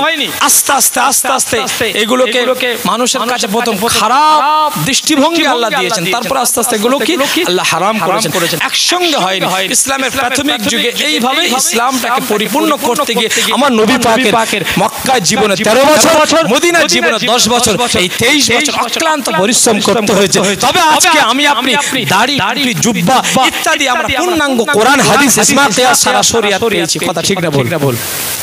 আস্তে আস্তে এগুলোকে মানুষের কাছে প্রথম খারাপ দৃষ্টিভঙ্গি আল্লাহ দিয়েছেন, তারপর আস্তে আস্তে এগুলো কি আল্লাহ হারাম করেছেন। একসঙ্গে হয়নি। ইসলামের প্রাথমিক যুগে এইভাবে ইসলামটাকে পরিপূর্ণ করতে গিয়ে আমার নবী পাকের মক্কায় জীবনে 13 বছর, মদিনার জীবনে 10 বছর, এই 23 বছর অক্লান্ত পরিশ্রম করতে হয়েছে। তবে আজকে আমি আপনি দাড়ি, টুপি, জুব্বা ইত্যাদি আমরা পূর্ণাঙ্গ কোরআন, হাদিস, ইজমা, কিয়াস, সারা শরিয়াত পেয়েছি। কথা ঠিক না ভুল?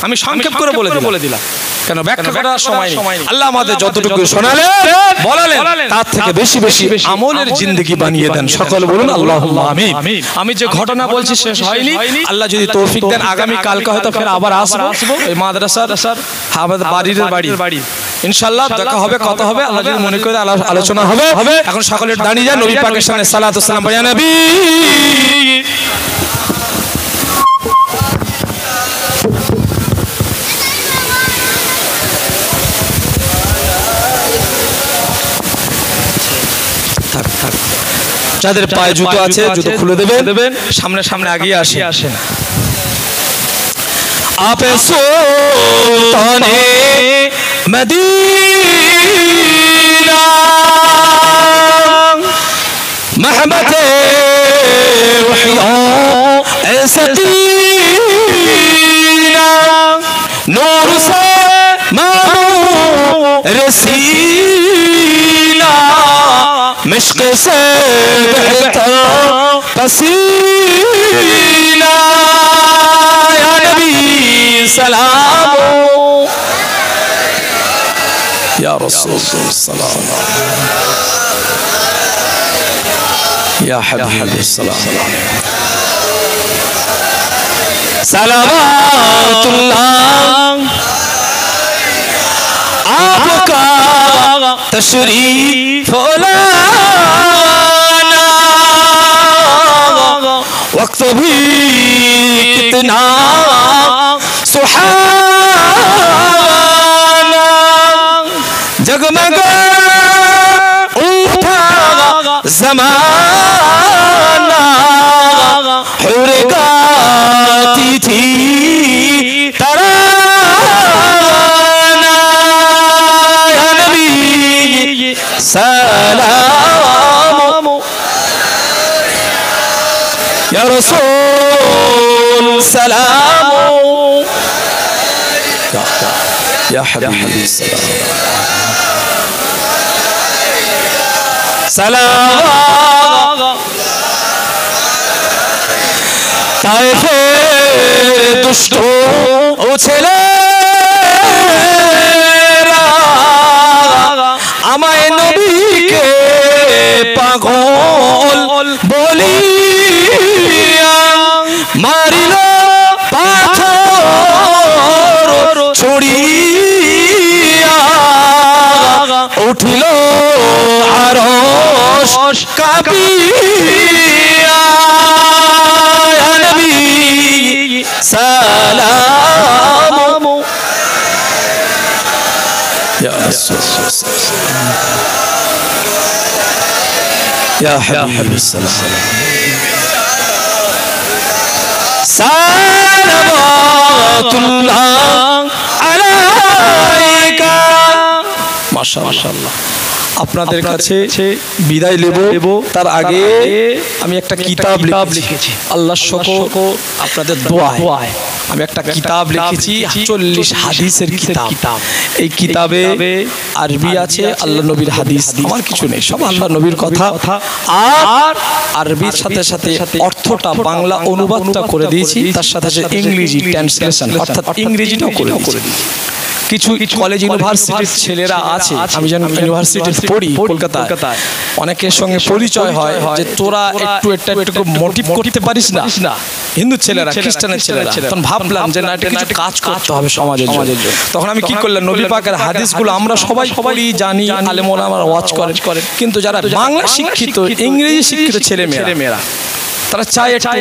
আমি সংক্ষেপ করে বলে দিলাম, কেন ব্যাখ্যা করার সময় নেই। আল্লাহ আমাদের যতটুকু শোনালেন বলালেন তার থেকে বেশি আমলের জিন্দেগি বানিয়ে দেন। সকল বলুন আল্লাহুম্মা আমিন। আমি যে ঘটনা বলছি শেষ হয়নি, আল্লাহ যদি তৌফিক দেন আগামী কালকে হয়তো ফের আবার আসবো এই মাদ্রাসার আমাদের বাড়ির ইনশাআল্লাহ দেখা হবে, কথা হবে। আল্লাহ যদি মনে করে আলোচনা হবে। এখন সকলে দাঁড়িয়ে যান, নবী পাকের সামনে সালাত ও সালাম পড়িয়া নবী। থাক যাদের পায়ে জুতো আছে জুতো খুলে দেবেন, সামনে আগিয়ে আসেন। আপে সুলতানে মদিনা महबते सकीना नूर से मानो रसीना मिश्क से बहता पसीना या नबी सलाम या रसूल सलाम या हबीबी सलाम सलावतुल्लाह आपका तशरीफ लाना वक्त भी कितना सुहाना जगमग उठा ज़माना हुर गाती थी तराना या नबी सलाम या रसूल सलाम या हबीबी सलाम सलाम ताइफे दुष्टों ছেলে নবীকে পাগল বলিয়া মারিল পাথর ছড়িয়া উঠিল আরশ কাঁপিয়া ইয়া নবী সালাম ইয়া রাসূল ইয়া হাবিবি সালাম সালাওয়াতুল্লাহ আলাইকা মাশাআল্লাহ। আপনাদের কাছে বিদায় নেব তার আগে আমি একটা কিতাব লিখেছি আল্লাহর শকর আপনাদের দোয়ায়। আমি একটা কিতাব লিখেছি 40 হাদিসের কিতাব। এই কিতাবে আরবি আছে, আল্লাহ নবীর হাদিস, আমার কিছু নেই, সব আল্লাহ নবীর কথা। আর আরবির সাথে সাথে অর্থটা বাংলা অনুবাদটা করে দিয়েছি, তার সাথে সাথে ইংরেজি ট্রান্সলেশন অর্থাৎ ইংরেজিটাও করে দিয়েছি। কিছু কলেজ ইউনিভার্সিটির ছেলেরা আছে, আমি যেন ইউনিভার্সিটিতে পড়ি কলকাতায়, অনেকের সঙ্গে পরিচয় হয় যে তোরা একটু মোটিভ করতে পারিস না, হিন্দু ছেলেরা খ্রিস্টানের ছেলেরা। তখন ভাবলাম যে না, এটা কিছু কাজ করতে হবে সমাজের জন্য। তখন আমি কি করলাম, নবী পাকের হাদিসগুলো আমরা সবাই পড়ি, জানি, আলেম ওলামারা ওয়াচ করেন, কিন্তু যারা বাংলা শিক্ষিত ইংরেজি শিক্ষিত ছেলে মেয়েরা তারা চায় একটু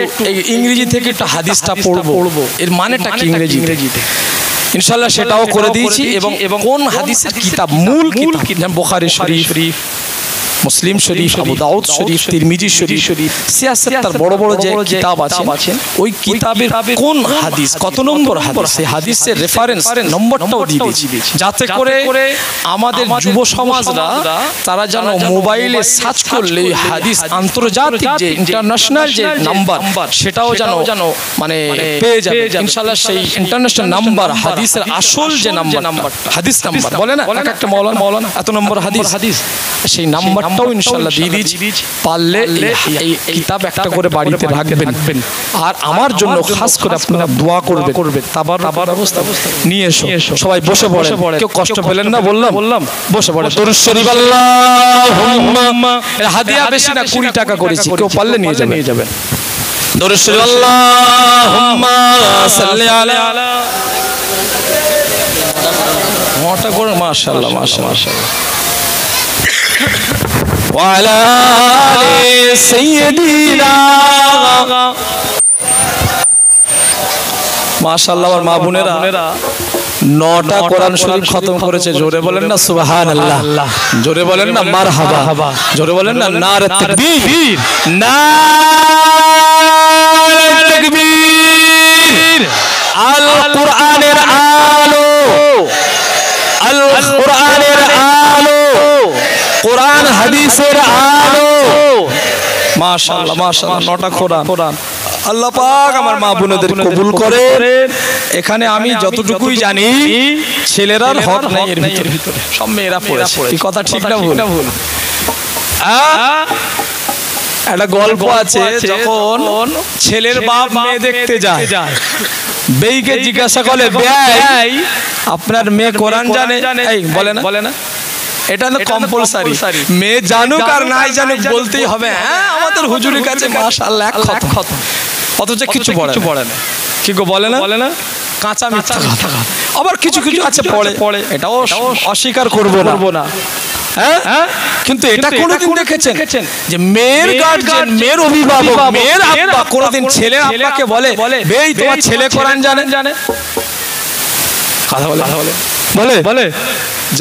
ইংরেজি থেকে একটু হাদিসটা পড়বো, এর মানেটা কি ইংরেজিতে। ইনশাআল্লাহ সেটাও করে দিয়েছি। এবং কোন হাদিসের কিতাব, মূল কিতাব, যেমন বুখারী শরীফ, মুসলিম শরীফ, আবু দাউদ শরীফ, তিরমিজি শরীফ, সিয়াসতের বড় বড় যে কিতাব আছে, ওই কিতাবের কোন হাদিস, কত নম্বর হাদিস, সেই হাদিসের রেফারেন্স নম্বরটাও দিয়ে দিয়েছি, যাতে করে আমাদের যুব সমাজরা তারা যেন মোবাইলে সার্চ করলে হাদিস আন্তর্জাতিক যে ইন্টারন্যাশনাল যে নাম্বার, সেটাও যেন মানে পেয়ে যাবে ইনশাআল্লাহ। সেই ইন্টারন্যাশনাল নাম্বার, হাদিসের আসল যে নাম্বার, হাদিস নাম্বার বলে না, একটা মাওলানা এত নম্বর হাদিস, সেই নাম্বার টাও ইনশাআল্লাহ দিয়ে দিয়েছি। পারলে এই কিতাব একটা করে বাড়িতে রাখবেন, আর আমার জন্য খাস করে আপনারা দোয়া করবেন। তাবার অবস্থা নিয়ে এসো, সবাই বসে পড়ে, কেউ কষ্ট পেলেন না, বললাম বসে পড়ে। দরুদ শরীফ আল্লাহুম্মা, হাদিয়া বেশি না, 20 টাকা করেছি, কেউ পারলে নিয়ে যাবেন। দরুদ শরীফ আল্লাহুম্মা সাল্লি আলা মোটা করে, মাশাআল্লাহ মাশাআল্লাহ। وعلى آل سيدنا মাশাআল্লাহ। আমার মা বোনেরা 9টা কোরআন শরীফ খতম করেছে, জোরে বলেন না সুবহানাল্লাহ, জোরে বলেন না মারহাবা, জোরে বলেন না নারে তাকবীর, নারে তাকবীর। আল কোরআনের আলো, আল কোরআনের আলো, কোরআন হাদিসের আলো, মাশাআল্লাহ মাশাআল্লাহ। 9টা কোরআন আল্লাহ পাক আমার মা বোনেদের কবুল করে। এখানে আমি যতটুকুই জানি ছেলেরার হক নাই এর ভিতরে, সব মেয়েরা পড়েছে। এই কথা ঠিক না ভুল? একটা গল্প আছে, যখন ছেলের বাপ মেয়ে দেখতে যায়, বেইকে জিজ্ঞাসা করে, বেয়াই আপনার মেয়ে কোরআন জানে? এই বলে না, এটা না কম্পালসারি, মেয়ে জানুক আর নাই জানুক বলতেই হবে হ্যাঁ আমাদের হুজুরের কাছে মাশাআল্লাহ এক খতম, অথচ কিছু পড়ে না। কি গো বলে না, কাঁচা মিথ্যা কথা। আবার কিছু আছে পড়ে, এটাও অস্বীকার করব না, হ্যাঁ। কিন্তু এটা কোনোদিন দেখেছেন যে মেয়ের গার্জিয়ান, মেয়ের অভিভাবক, মেয়ের আব্বা কোনোদিন ছেলের আব্বাকে বলে, বেই তোমার ছেলে কোরআন জানে? কথা বলে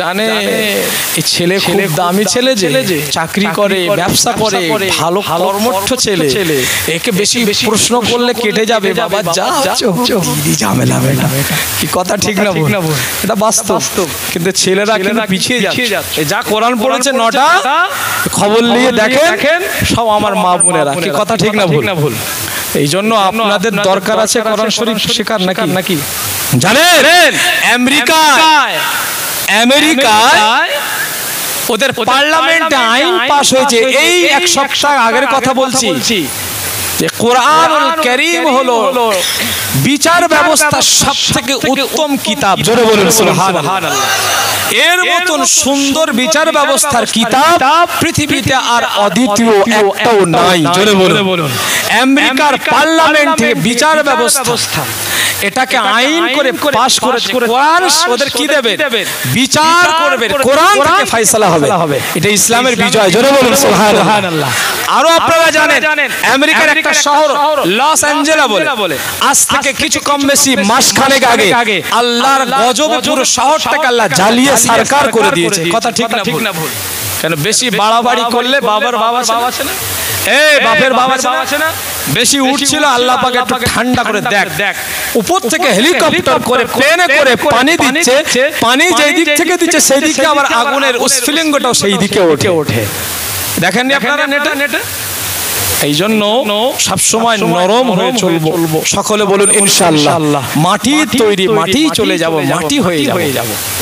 জানে। এই ছেলে খুব দামি ছেলে, যে চাকরি করে, ব্যবসা করে, ভালো কর্মঠ ছেলে, একে বেশি প্রশ্ন করলে কেটে যাবে, বাবা যা ঝামেলা। কি কথা ঠিক না? এটা বাস্তব। কিন্তু ছেলেরা কিন্তু পিছিয়ে যাচ্ছে। যা কোরআন পড়েছে 9টা, খবর নিয়ে দেখেন সব আমার মা বোনেরা। কি কথা ঠিক না ভুল? এই জন্য আপনাদের দরকার আছে কোরআন শরীফ শেখার, নাকি জানেন? আমেরিকায় ওদের পার্লামেন্টে আইন পাস হয়েছে, এই 1 সপ্তাহ আগের কথা বলছি, যে কোরআনুল কারীম হলো বিচার ব্যবস্থার সবথেকে উত্তম কিতাব। জোরে বলুন সুবহানাল্লাহ। এর মতন সুন্দর বিচার ব্যবস্থার কিতাব পৃথিবীতে আর অদ্বিতীয় একটাও নাই। জোরে বলুন। আমেরিকার পার্লামেন্টে বিচার ব্যবস্থা এটাকে আইন করে পাস করেছে কোরআন। ওদের কি দেবে? বিচার করবে, কোরআন থেকে ফয়সালা হবে। এটা ইসলামের বিজয়। জোরে বলুন সুবহানাল্লাহ। আরো আপনারা জানেন আমেরিকার একটা শহর লস অ্যাঞ্জেলেস বলে, আজ থেকে কিছু কম বেশি মাসখানেক আগে আল্লাহর গজবে পুরো শহরটাকে আল্লাহ জ্বালিয়ে সরকার করে দিয়েছে। কথা ঠিক না ভুল? কেন বেশি বাড়াবাড়ি করলে বাবার বাবা আছে না, বাপের বাবা আছে না, বেশি উঠছিল, আল্লাহ পাক একটু ঠান্ডা করে দেখ উপর থেকে হেলিকপ্টার করে প্লেনে করে পানি দিচ্ছে, পানি যেই দিক থেকে দিচ্ছে সেই দিকে আবার আগুনের উৎস্ফুলিঙ্গটাও সেই দিকে ওঠে। দেখেননি আপনারা নেটে? এই জন্য সবসময় নরম হয়ে চলবো। সকলে বলুন ইনশাআল্লাহ। মাটির তৈরি, মাটি চলে যাব, মাটি হয়ে যাব।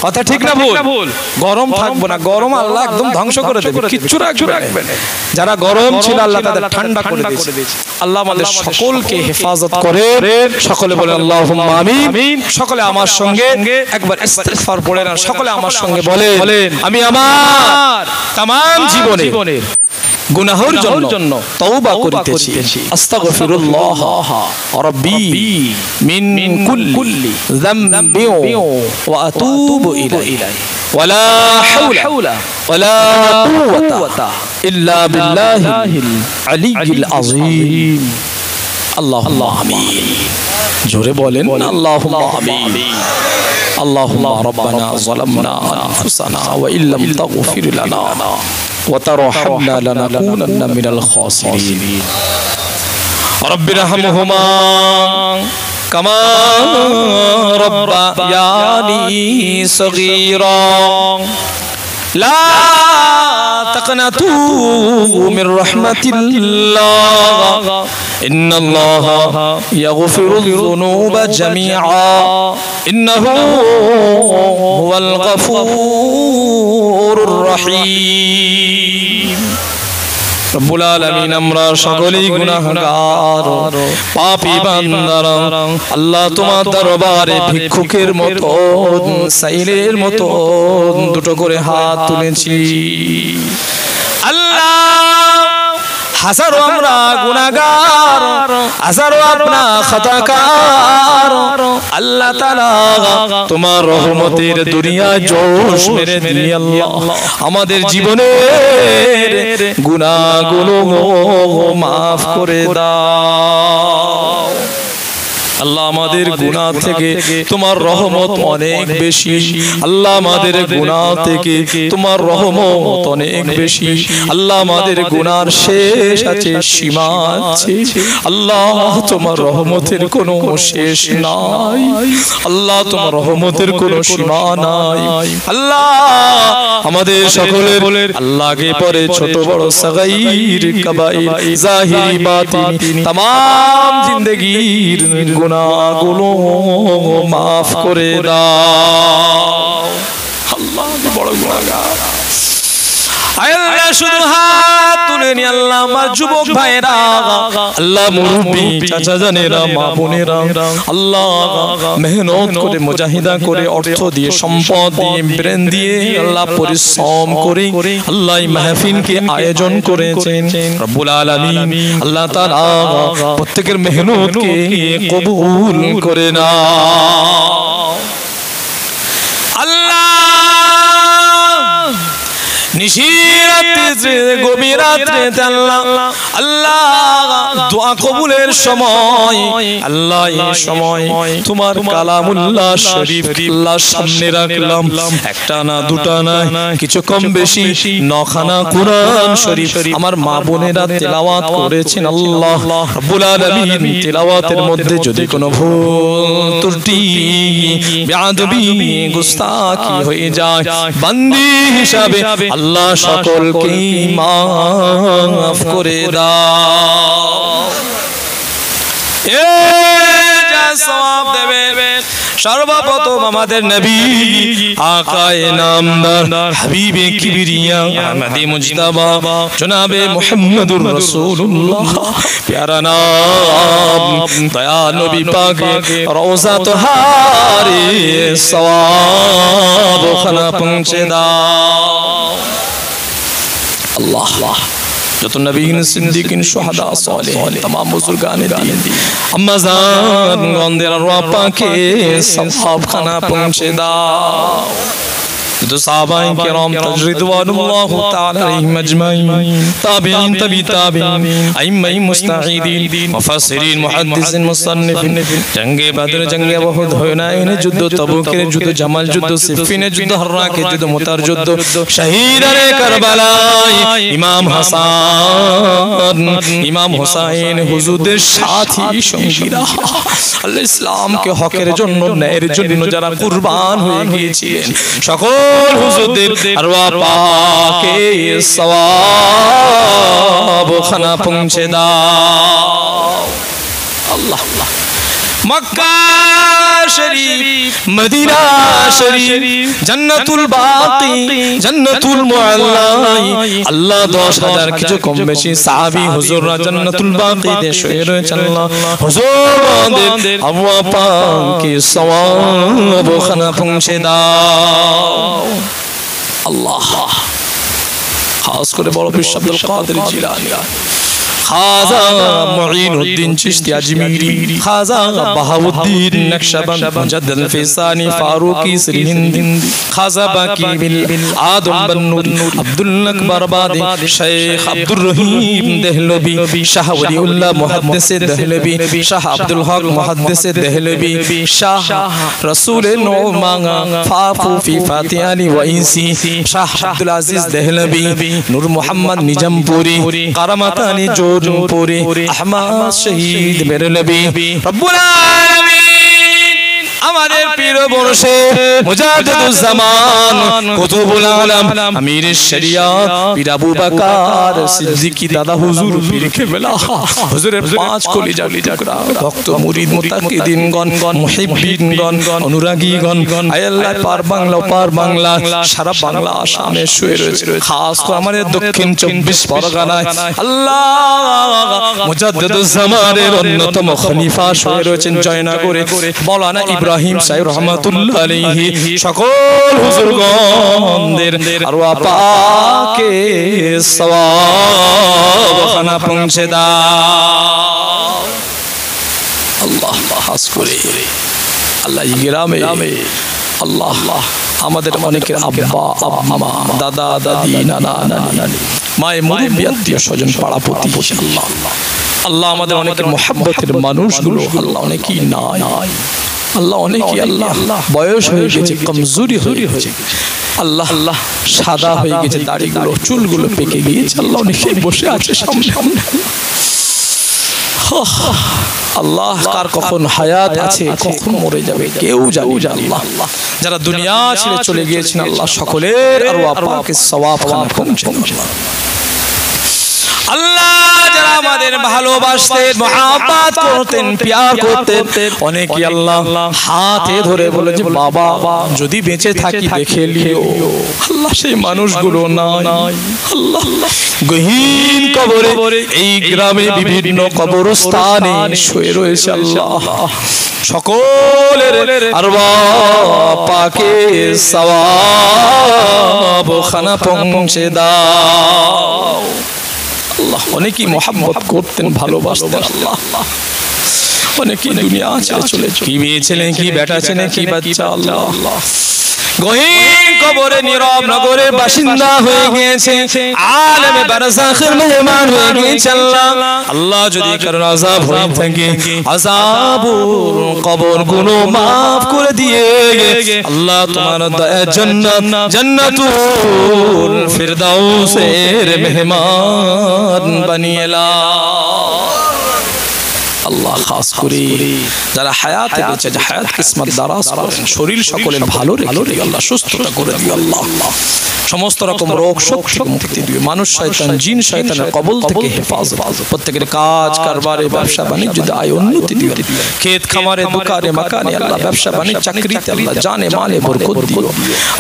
কথা ঠিক না ভুল? গরম থাকবো না, গরম আল্লাহ একদম ধ্বংস করে দেবে, কিচ্ছু রাখবে না। যারা গরম ছিল আল্লাহ তাদের ঠান্ডা করে দিয়েছে। আল্লাহ আমাদের সকলকে হেফাজত করে। সকলে বলেন আল্লাহুম্মা আমিন। সকলে আমার সঙ্গে একবার ইস্তিগফার পড়ে না, সকলে আমার সঙ্গে বলেন আমি আমার तमाम জীবনের গুনাহের জন্য তওবা করিতেছি। আস্তাগফিরুল্লাহ রাব্বি মিন কুল্লি যামবি ওয়া আতুবু ইলাইহি ওয়ালা হাওলা ওয়ালা কুওয়াতা ইল্লা বিল্লাহিল আলিয়্যিল আযীম। আল্লাহুম্মা আমিন। জোরে বলেন আল্লাহুম্মা আমিন। আল্লাহুম্মা রাব্বানা যালামনা আনফুসানা ওয়া ইল্লাম তাগফির লানা وترحمنا لنكونن من الخاسرين رب ارحمهما كما ربياني صغيرا لا تقنطوا من رحمة الله إن الله يغفر الذنوب جميعا إنه هو الغفور الرحيم রব্বুল আলামিন আমরা সকলেই গুনাহগার পাপী বান্দারা আল্লাহ তোমার দরবারে ভিক্ষুকের মতো সাইলের মতো দুটো করে হাত তুলেছি আল্লাহ। হাজারো আমরা গুনাহগার, হাজারো আপনা খাতাকার। আল্লাহ তাআলা তোমার রহমতের দুনিয়ায় জোশ মেরে দিয়ে আল্লাহ আমাদের জীবনের গুনাহগুলো মাফ করে দাও। আল্লাহ আমাদের গুনাহ থেকে তোমার রহমত অনেক বেশি। আল্লাহ আমাদের গুনাহ থেকে তোমার রহমত অনেক বেশি। আল্লাহ আমাদের গুনার শেষ আছে, সীমা আছে। আল্লাহ তোমার রহমতের কোনো শেষ নাই। আল্লাহ তোমার রহমতের কোনো সীমা নাই। আল্লাহ আমাদের সকলের আল্লাহকে পরে ছোট বড় সাগাইর কাবাইর জাহিরি বাতিনি तमाम জিন্দেগীর গুনাহগুলো মাফ করে দাও। আল্লাহ বড় গুনাহগার। আল্লাহ শুধু হাত তুলে নি আল্লাহ আমার যুবক ভাইরা, আল্লাহ মুরব্বি চাচা জানেরা, মা বোনেরা, আল্লাহ মেহনত করে মুজাহিদা করে অর্থ দিয়ে সম্পদ দিয়ে ব্রেন দিয়ে আল্লাহ পরিশ্রম করে আল্লাহ এই মাহফিলকে আয়োজন করেছেন। রব্বুল আলামিন আল্লাহ তাআলা প্রত্যেকের মেহনতকে কবুল করে নাও। আল্লাহ নিশিরাতে গভীর রাতে আল্লাহ দোয়া কবুলের সময় আল্লাহ এই সময় তোমার কালামুল্লাহ শরীফ আল্লাহ সামনে রাখলাম। একটা না দুটা না, কিছু কম বেশি নখানা কোরআন শরীফ আমার মা বোনেরা তেলাওয়াত করেছেন। আল্লাহ রাব্বুল আলামিন তেলাওয়াতের মধ্যে যদি কোনো ভুল ত্রুটি বেয়াদবি গুস্তাখি হয়ে যায়, বান্দি হিসাবে আল্লাহ সকলকে মাফ করে দাও। এ যা সওয়াব দেবে সর্বপ্রথম আমাদের নবী আকায়ে নামদার হাবিবে কিবরিয়া আহমদে মুজতবা জনাবে মুহাম্মদুর রাসূলুল্লাহ প্যারা নাম দয়া নবী পাকে রওজা তোহারে সওয়াব খানা পৌঁছে দাও। আল্লাহ যত নবীন সিদ্দিকিন শুহাদা সালেহিন तमाम বুজুর্গানে দ্বীন আম্মা জান গন্দের রব পাকে সওয়াব খানা পৌঁছে দাও। तो साहबाए किराम रिदवानुल्लाह ताला अलैहिम अजमाइन ताबिईन तबी ताबिईन अइम्मा मुस्ताहिदीन मुफस्सिरीन मुहद्दिसिन मुसन्निफिन जंगे बदर जंगे उहुद हुनैन যুদ্ধ তবুকের যুদ্ধ জামাল যুদ্ধ সিফিনের যুদ্ধ হররাকের যুদ্ধ মুতার যুদ্ধ শহীদানে কারবালায় ইমাম হাসান ইমাম হুসাইন হুজুরদের সাথী সঙ্গীরা আল্লাহ ইসলামকে হকের জন্য ন্যায়ের জন্য যারা কুরবান হয়ে গিয়েছিলেন সকল হুজুরদের আরওয়াহ পাকে সওয়াব খানা পৌঁছে দাও। আল্লাহ মক্কা শরীফ মদিনা শরীফ জান্নাতুল বাকি জান্নাতুল মুআল্লা আল্লাহ 10000 কিছু কম বেশি সাহাবী হুজুররা জান্নাতুল বাকিতে শুয়ে রয়েছেন। আল্লাহ হুজুরদের আরওয়াহ পাকে সওয়াব খানা পৌঁছে দাও। আল্লাহ খাস করে বড় পীর আব্দুল কাদের জিলানী খাজা মুঈনুদ্দিন চিশতি আজমিরি খাজা বাহাউদ্দিন নকশবন্দ মুজাদ্দিদ ফিসানি ফারুকি সিরহিন্দি খাজা বাকি বিল আদম বন্নুর আব্দুল আকবর বাদি শেখ আব্দুর রহিম দেহলভী শাহ ওলিউল্লাহ মুহাদ্দিস দেহলভী শাহ আব্দুল হক মুহাদ্দিস দেহলভী শাহ রাসূল নুমান ফাফু ফি ফাতিহানি ওয়াইসি শাহ আব্দুল আজিজ দেহলভী নূর মুহাম্মদ নিজামপুরি কারামাতানি জোরপুরি আহমদ শহীদ বেরলভী রব্বুল আলামিন আমাদের পীর বংশে মুজাদ্দিদুজ জামান কুতুবুল আলম আমির শরিয়ত পীর আবু বকর সিদ্দিকী দাদা হুজুর পীর কেবলা হুজুরের পাঁচ কলিজা টুকরা ভক্ত মুরিদ মুতাকিদিনগণ মুহিব্বিনগণ অনুরাগীগণ আয় আল্লাহ পার বাংলা সারা বাংলা আসামে শুয়ে রয়েছে খাস করে আমাদের দক্ষিণ 24 পরগনায় আল্লাহ মুজাদ্দিদুজ জামানের অন্যতম খলিফা শুয়ে রয়েছেন জয়নগরে মাওলানা ইব্রাহিম সাহেব রহমাতুল্লাহ আলাইহি সকল হুজুরগণদের আরওয়াহ পাকে সওয়াব খানা পৌঁছে দাও। আল্লাহ খাস করে আল্লাহ এই গ্রামে আল্লাহ আমাদের অনেকের আব্বা আম্মা দাদা দাদি নানা নানি মায়ে মুরব্বি আত্মীয় স্বজন পাড়া প্রতিবেশী আল্লাহ আল্লাহ আমাদের অনেকের মুহাব্বতের মানুষগুলো আল্লাহ অনেকেই নাই আল্লাহ অনেকেই আল্লাহ বয়স হয়ে গেছে কমজোরি হয়ে গেছে আল্লাহ আল্লাহ সাদা হয়ে গেছে দাড়িগুলো চুলগুলো পেকে গিয়েছে আল্লাহ অনেকেই বসে আছে সামনে আল্লাহ কার কখন হায়াত আছে কখন মরে যাবে কেউ জানে না আল্লাহ যারা দুনিয়া ছেড়ে চলে গিয়েছেন আল্লাহ সকলের আরওয়াহ পাকে সওয়াব খানা পৌঁছে দাও। আল্লাহ যারা আমাদের ভালোবাসতেন মহব্বত করতেন প্যার করতেন অনেকে আল্লাহ হাতে ধরে বলে যে বাবা যদি বেঁচে থাকি দেখে লিও আল্লাহ সেই মানুষগুলো নাই আল্লাহ গহীন কবরে এই গ্রামে বিভিন্ন কবরস্থানে শুয়ে রয়েছে আল্লাহ সকলের আরওয়াহ পাকে সওয়াব খানা পৌঁছে দাও। আল্লাহ অনেকেই মুহাব্বত করতেন ভালোবাসতেন আল্লাহ অনেকেই দুনিয়া ছেড়ে চলে কি মেয়ে ছেলে কি বেটা ছেলে কি বাচ্চা আল্লাহ গহীন কবরে নীরব নগরের বাসিন্দা হয়ে গিয়েছে আলেমে বারজাখের মেহমান হয়ে গিয়েছে আল্লাহ আল্লাহ যদি কারো আযাব হয়ে থাকে আযাবুল কবর গুলো maaf করে দিয়ে আল্লাহ তোমার দয়া জান্নাতুল ফিরদাউসের মেহমান বানিয়ে লাও। আল্লাহ খাস করে যারা হায়াতে বেঁচে আছে হায়াত কিসমত দারাজ করেন, শরীর সকলের ভালো রেখে দিও আল্লাহ, সুস্থতা করে দিও আল্লাহ, সমস্ত রকম রোগ শোক থেকে মুক্তি দিও, মানুষ শয়তান জিন শয়তানের কবল থেকে হেফাজত, প্রত্যেকের কাজ কারবারে ব্যবসা বাণিজ্যে আয় উন্নতি দিও, ক্ষেত খামারে দোকানে মাকানে আল্লাহ, ব্যবসা বাণিজ্য চাকরিতে আল্লাহ জানে মালে বরকত দিও,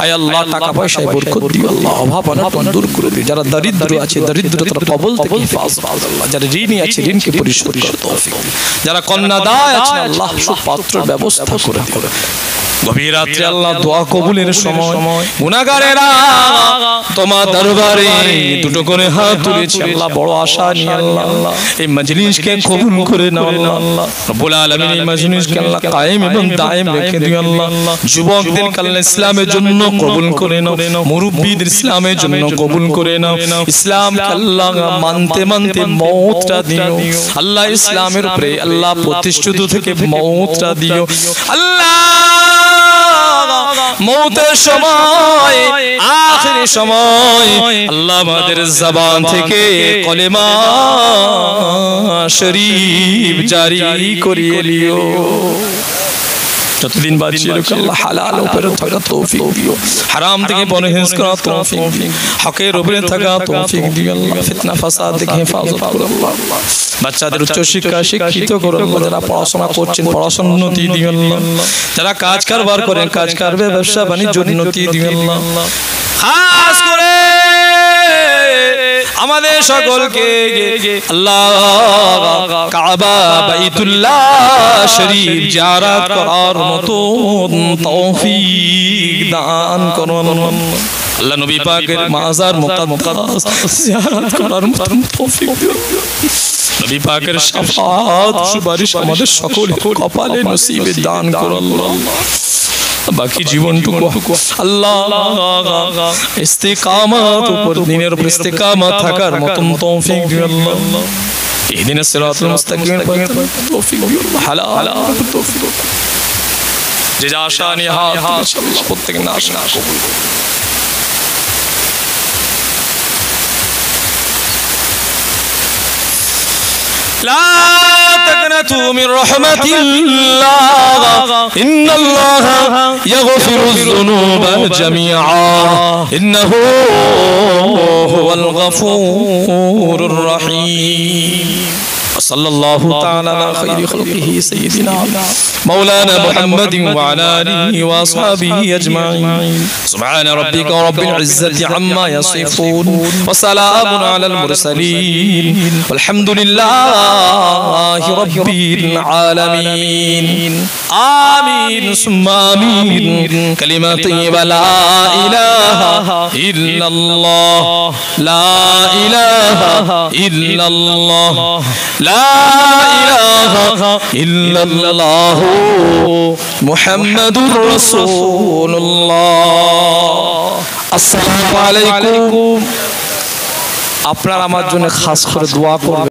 আয় আল্লাহ টাকা পয়সায় বরকত দিও আল্লাহ, অভাব অনটন দূর করে দিও, যারা দরিদ্র আছে দরিদ্রতার কবল থেকে হেফাজত আল্লাহ, যারা ঋণী আছে ঋণকে পরিশোধ করার তৌফিক, যারা কন্যাদায় আছে আল্লাহ সুপাত্রের ব্যবস্থা করে দিও। গভীর রাত্রে আল্লাহ দোয়া কবুলের সময় গুনাহগারেরা তোমার দরবারে দুটো করে হাত তুলেছে আল্লাহ, বড় আশা নিয়ে আল্লাহ এই মজলিসকে কবুল করে নাও আল্লাহ, রব্বুল আলামিন এই মজলিসকে আল্লাহ কায়েম এবং দায়েম রেখে দিও আল্লাহ, যুবকদের আল্লাহ ইসলামের জন্য কবুল করে নাও, মুরব্বিদের ইসলামের জন্য কবুল করে নাও, ইসলামকে আল্লাহ মানতে মানতে মওতটা দিও আল্লাহ, ইসলামের উপরে আল্লাহ প্রতিষ্ঠিত থেকে মওতটা দিও আল্লাহ, মওতের সময় আখিরি সময় আল্লাহ আমাদের জবান থেকে কলেমা শরীফ জারি করিয়ে লিও, যতদিন বাঁচিয়ে রেখো আল্লাহ হালাল উপরে থাকা তৌফিক দিও, হারাম থেকে পরহেজ করা তৌফিক দিও, হকের উপরে থাকা তৌফিক দিও আল্লাহ, ফিতনা ফাসাদ থেকে হেফাজত করো আল্লাহ, বাচ্চাদের উচ্চ শিক্ষা শিক্ষিত করো আল্লাহ, যারা পড়াশোনা করছেন পড়াশোনার উন্নতি দিও আল্লাহ, যারা কাজ কারবার করেন কাজ কারবে ব্যবসা বাণিজ্য উন্নতি দিও আল্লাহ, খাস করে আমাদের সকলকে আল্লাহ কাবা বাইতুল্লাহ শরীফ জিয়ারত করার মতো তৌফিক দান করো আল্লাহ, নবী পাকের মাজার মুকাদ্দাস জিয়ারত করার মতো তৌফিক দিও, নবী পাকের শাফাত সুপারিশ আমাদের সকলের কপালে নসিবে দান করো আল্লাহ, বাকি জীবনটুকু আল্লাহ ইস্তিকামত উপর দ্বীনের উপর ইস্তিকামত থাকার মতন তৌফিক দিও আল্লাহ, ইহদিনাস সিরাতাল মুস্তাকিম তৌফিক দিও আল্লাহ, হালাল তৌফিক দিও, যে যা আশা নিয়ে হাত আল্লাহ প্রত্যেক নাশ না কবুল করো। لا تقنطوا من رحمة الله إن الله يغفر الذنوب جميعا إنه هو الغفور الرحيم. صلى الله تعالى على خير خلقه سيدنا مولانا محمد وعلى آله وأصحابه أجمعين. سبحان ربك رب العزة عما يصفون وسلام على المرسلين والحمد لله رب العالمين. آمين ثم آمين. كلمة طيبة لا إله إلا الله لا إله إلا الله لا إله إلا الله محمد رسول الله. السلام عليكم. আপনারা আমার জন্য খাস করে দোয়া করবেন।